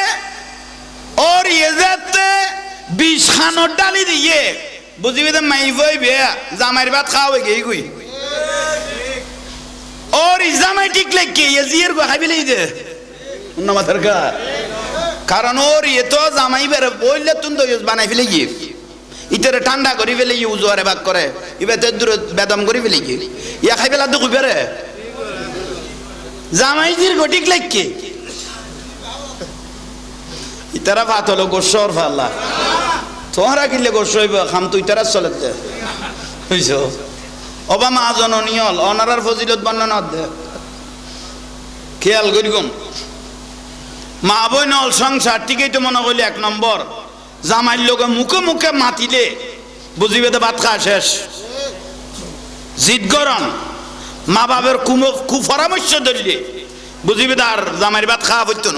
Speaker 1: ওর ইয়েতে 20 খানোর ডালি দিয়ে বুঝিবি তো মাইবই বেয়া জামাইর ভাত খাওয়াবে গেই কই ওর জামাই ঠিক লাগে জিয়ের গো খাইবে লই দে মাথার কা কারণ ওর ইয়ে তো জামাই বেড়ে বললে তুমি তো বানাই ফেলে গিয়ে ইতারে ঠান্ডা করি ফেলে গিয়ে উজোয়ারে ভাগ করে ইবাতে দূর বেদম করি ফেলে গিয়ে ইয়া খাই ফেলা দুঃখ বেড়ে জামাই জির গটিক লাগে ইতারা ভাত হলো গোসর ফাল্লা তোমরা কিনলে গোস হইব খাম তুই তারা চলেছে বুঝছ অবা মা জননী হল অনারার ফজিলত বর্ণনা দে খেয়াল করি কম মা বইন হল সংসার ঠিকই তো মনে করলি 1 নম্বর জামাইর লোকে মুখে মুখে মাতিলে বুঝিবে তো ভাত খাওয়া শেষ জিদ গরম মা বাবের কুপরামর্শ ধরলে বুঝিবে তার জামাইর ভাত খাওয়া পড়তো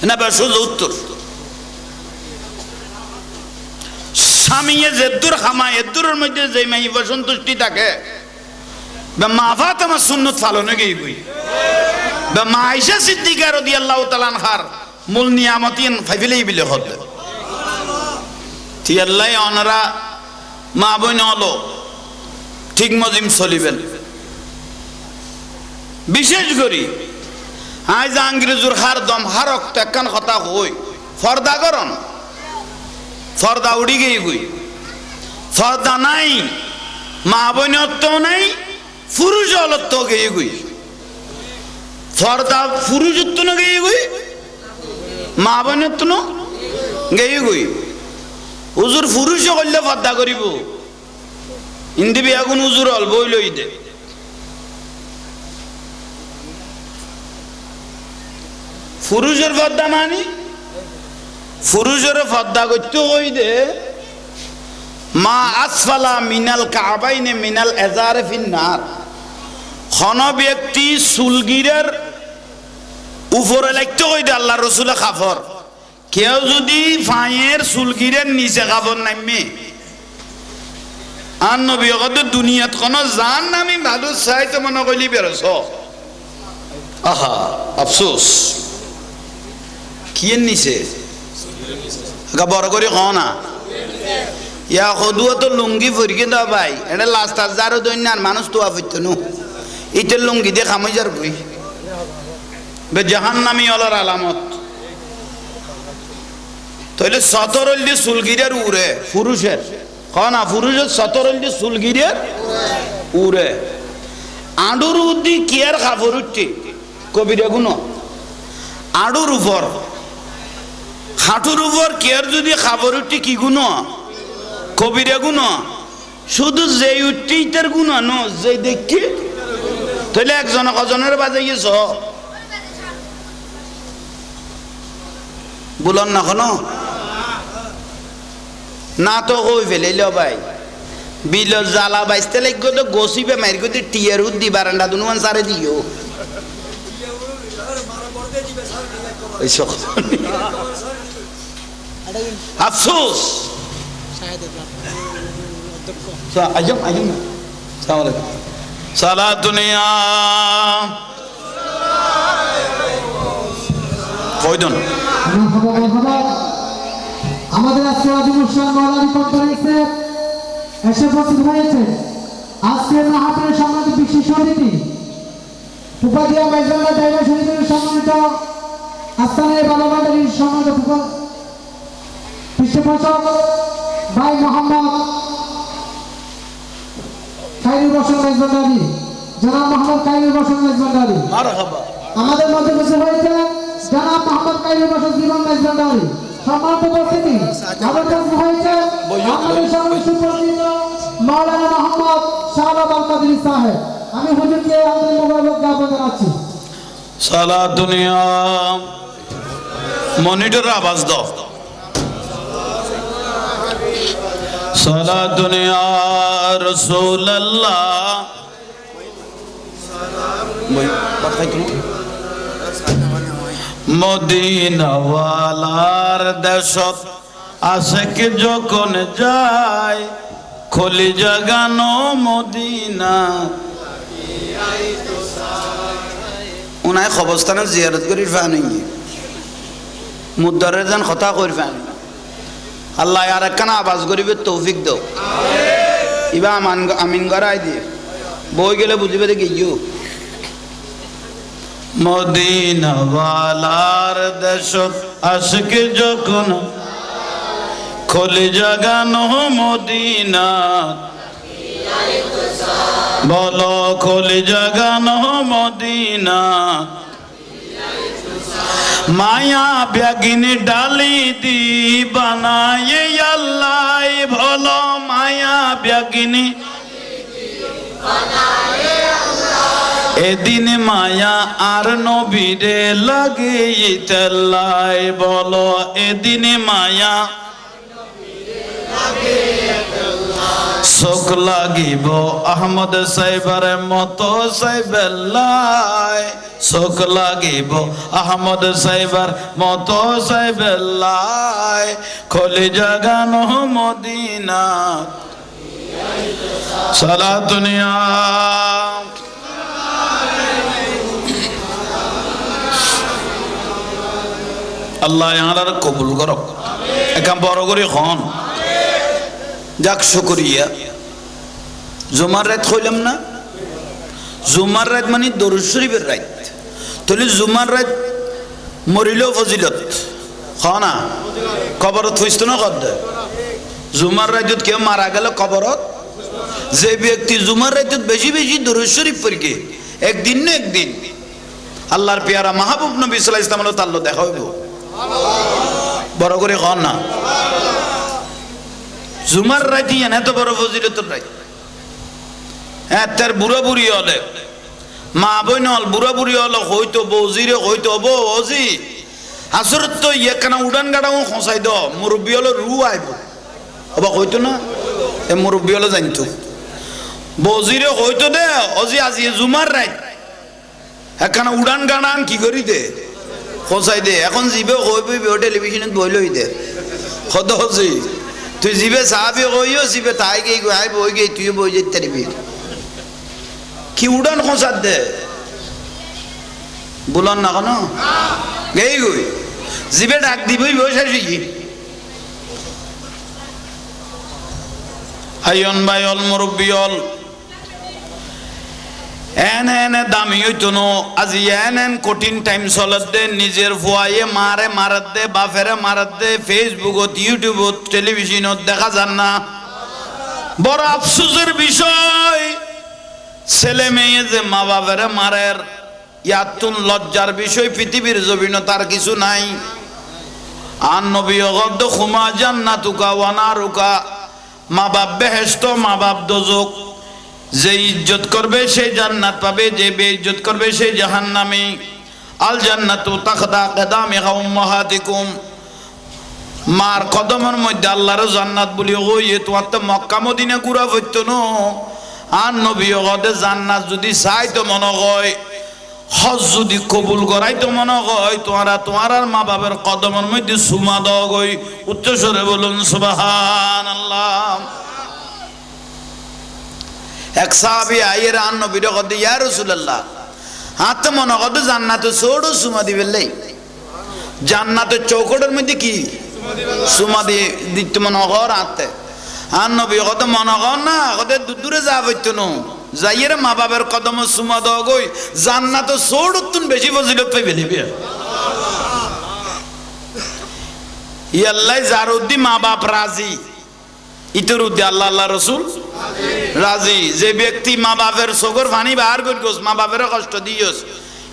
Speaker 1: না বেশ উত্তর স্বামী যেদুর খামা এদুরের মধ্যে যে মাইব সন্তুষ্টি থাকে মা ভাত আমার সুন্নত ফালনে গিয়ে গই মা আয়েশা সিদ্দিকা রাদিয়াল্লাহু তাআলা আনহার মূল নিয়ামতিন ফাইলেই বিলে হতে আল্লাহ ওনারা মা বোন হলো ঠিক মজিম চলিবেন বিশেষ করি আজ আঙ্গ্রেজুর হার দম হারক একখান কথা হই ফর্দা করন ফর্দা উড়ি গিয়ে গই ফর্দা নাই মা বোনত্ব নাই পুরুষ অলত্ব গিয়ে গই ফর্দা পুরুষত্ব না গিয়ে গই মা বোনত্ব না গিয়ে গই হুজুর পুরুষ করলে পর্দা করিব ইন্দি বিয়াগুন হুজুর হল বই লই দে পুরুষের পর্দা মানি পুরুষের পর্দা করতে হই দে মা আসফালা মিনাল কাবাইনে মিনাল এজারে ফিন্নার কোন ব্যক্তি চুলগিরের উপরে লাগতে হই দে আল্লাহ রসুলের কাফর কেউ যদি ফাঁয়ের চুলগিরের নিচে কাপড় নামে আর নবী দুনিয়াত কোন জান নামি ভালো চাইতে মনে করলি বেরোছ আহা আফসোস কিয়ের নিছে বড় করে খ না ইয়া সদুয়া তো লুঙ্গি ফরিকে দাও ভাই এটা লাস্ট যারও দৈন্য আর মানুষ তো আফিত নু ইটের লুঙ্গি দিয়ে খামই যার বই বে জাহান নামি অলার আলামত তাহলে সতরল দিয়ে চুলগিরের উড়ে পুরুষের খ না পুরুষের সতরল দিয়ে চুলগিরের উড়ে আডুর উদ্দি কিয়ার খাবর উঠছে কবিরা গুণ আডুর উপর হাঁটুর উপর কেয়ার যদি খাবার উঠি কি গুণ কবিরা গুণ শুধু যে উঠি তার গুণ ন যে দেখি তাহলে একজন কজনের বাজাইয়েছ বলন না কোনো না তো কই ফেলেল ভাই বিল জ্বালা বাইসতে লাগবে তো গসিবে মারি গতি টিয়ার উদ্দি বারান্দা দুনুমান সারে দিও আফসোস সালা দুনিয়া কয়জন
Speaker 2: আমাদের আজকে অধিবেশন মৌলানা কনফারেন্সে এসে উপস্থিত হয়েছে আজকের মাহফিলের সম্মানিত বিশেষ অতিথি উপাধিয়া মেজবান্ডার ড্রাইভার শরীফের সম্মানিত আস্তানের বাবাবাড়ির সম্মানিত পৃষ্ঠপোষক ভাই মোহাম্মদ কাইরুল হোসেন মেজবান্ডারি জনাব মোহাম্মদ কাইরুল হোসেন মেজবান্ডারি আমাদের মধ্যে বসে হয়েছে জনাব মোহাম্মদ কাইরুল হোসেন জীবন মেজবান্ডারি সম্মানিত উপস্থিতি আমাদের কাছে হয়েছে আমাদের সঙ্গে সুপরিচিত মাওলানা মোহাম্মদ শাহবাব আল কাদরি সাহেব আমি হুজুরকে আন্তরিক মোবারক জ্ঞাপন জানাচ্ছি
Speaker 1: সালা দুনিয়া মনিটর আওয়াজ দাও সালা দুনিয়া রাসূলুল্লাহ মদিনাওয়ালার দেশত আশেক যখন যায় খলি জাগানো মদিনা উনায় খবরস্থানে জিয়ারত করি ফানি মুদ্দারের যেন কথা করি ফানি আল্লাহ আর একখানা আবাজ করিবে তৌফিক দাও ইবা আমিন গড়াই দিয়ে বই গেলে বুঝিবে দেখি ইউ মদিনাওয়ালার দেশত আশিক যখন খলি জাগানো মদিনা বলো খলি জাগানো মদিনা মায়া ব্যাগিনী ডালি দি বানায় আল্লাহ বলো মায়া ব্যাগিনী এদিন মায়া আর নবীরে লাগিয়ে লাই বলো এদিন মায়া চোখ লাগিব আহমদ সাহেবের মতো সাহেবেল্লাই চোখ লাগিব আহমদ সাহেবের মতো সাহেবেল্লাই খলি জাগানো মদিনা সারা দুনিয়া আল্লাহ ইয়ার কবুল করক একাম বড় করে খন যাক শুকরিয়া জুমার রাত হইলাম না জুমার রাত মানে দরুদ শরীফের রাত তাহলে জুমার রাত মরিলেও ফজিলত না কবরত হইত না কদ জুমার রাতত কেউ মারা গেল কবরত যে ব্যক্তি জুমার রাতত বেশি বেশি দরুদ শরীফ পড়ে একদিন না একদিন আল্লাহর পেয়ারা মাহবুব নবী সাল্লাল্লাহু আলাইহি ওয়াসাল্লাম তাল্লো দেখা হইব বড় করে খন না জুমার রাতি এত বড় ফজিলতের রাত হ্যাঁ তার বুড়া বুড়ি হলে মা বইন হল বুড়া বুড়ি হল হইতো বৌজিরে হইতো বৌ অজি আসরত তো ইয়েখানা উড়ান গাড়াও খসাই দ মুরব্বী হলো রু আইব অবাক হইতো না এ মুরব্বী হলো জানতো বৌজিরে হইতো দে অজি আজি জুমার রাত একখানা উড়ান গাড়ান কি করি দে খসাই দে এখন জিবে হইবি টেলিভিশনত বইলই দে কত হচ্ছে তুই জিবে চাবি কইও জিবে তাই গেই আই বই গেই তুই বই যেতে পারবি কি উড়ান খসাত দে বলন না কেন গেই গই জিবে ডাক দিবই বসে শিখি আইন ভাই অল মুরব্বী অল এন দামি হইতো নো আজি এন কঠিন টাইম চলত দে নিজের ফুয়াইয়ে মারে মারাত দে বাপেরে মারাত দে ফেসবুকত ইউটিউবত টেলিভিশনত দেখা যান না বড় আফসোসের বিষয় ছেলে মেয়ে যে মা বাপেরে মারের ইয়াতুন লজ্জার বিষয় পৃথিবীর জমিন তার কিছু নাই আর নবী গদ্দ খুমা জান্নাতুকা ওয়া নারুকা মা বাপ বেহেশত মা বাপ দোজক যে ইজ্জত করবে সে জান্নাত পাবে যে বেইজ্জত করবে সে জাহান্নামী আল জান্নাতু তাখদা কদামিহা উম্মাহাতিকুম মার কদমের মধ্যে আল্লাহর জান্নাত বলি ওই তোমার তো মক্কা মদিনা ঘুরা হইতো না আর নবী গদে জান্নাত যদি চাই তো মনে হয় হজ যদি কবুল করাই তো মনে হয় তোমার আর মা বাবার কদমের মধ্যে সুমা দাও গই উচ্চস্বরে বলুন সুবহানাল্লাহ এক সাহাবী আইয়ের আর নবীর গদে ইয়া রাসূলুল্লাহ হাতে মনে কত জান্নাতে ছোট সুমা দিবেলাই জান্নাতের চৌকটের মধ্যে কি সুমা দিয়ে দিতে মনে কর হাতে আর নবী কত মনে কর না কত দূরে যা হইতো না যাইয়ের মা বাবার কদম সুমা দাও গই জান্নাত ছোটতুন বেশি ফজিলত পাইবে দিবে ইয়াল্লাই যার উদ্দি মা বাপ রাজি ইতর উদ্দি আল্লাহ আল্লাহ রসুল রাজি যে ব্যক্তি মা বাপের চোখের পানি বাহার করে গোস মা বাপের কষ্ট দিয়স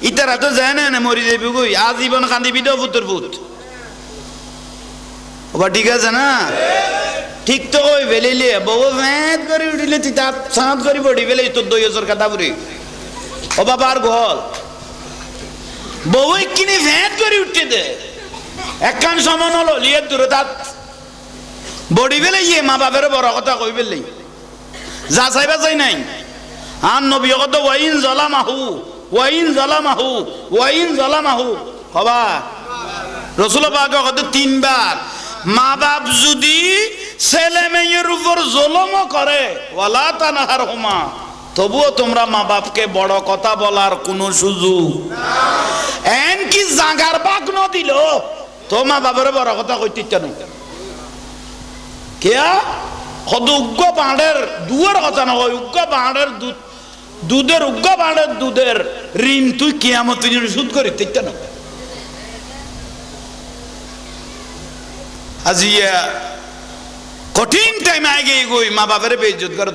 Speaker 1: ইতারা তো যায় না মরি যাবি গই আজীবন কান্দিবি তো পুত্র পুত ওবা ঠিক আছে না ঠিক তো ওই বেলিলে বউ ভেদ করে উঠিলে তুই তার সাঁত করে পড়ি বেলে তোর 2000 কাটা পুরি ও বাবার ঘর বউ কিনে ভেদ করে উঠতে দে একখান সমান হলো লিয়ে দূরে তার বডি বেলে ইয়ে মা বাপের বড় কথা কই বেললেই যা চাইবা চাই নাই আর নবী কত ওয়াইন জালামাহু হবা রাসূল পাক কত 3 বার মা বাপ যদি ছেলে মেয়ের উপর জুলুম করে ওয়ালা তানহারহুমা তবুও তোমরা মা বাপকে বড় কথা বলার কোনো সুযোগ এন কি জাগার বাগ ন দিল তো মা বাবার বড় কথা কইতে চান কেয়া কত উগ্র বাঁড়ের দুয়ার কথা না হয় উগ্র বাঁড়ের দুধের উগ্র বাঁড়ের দুধের ঋণ তুই কিয়ামত সুদ করিতে চান আজি কঠিন টাইম আগে গই মা বাপের বেইজ্জত কর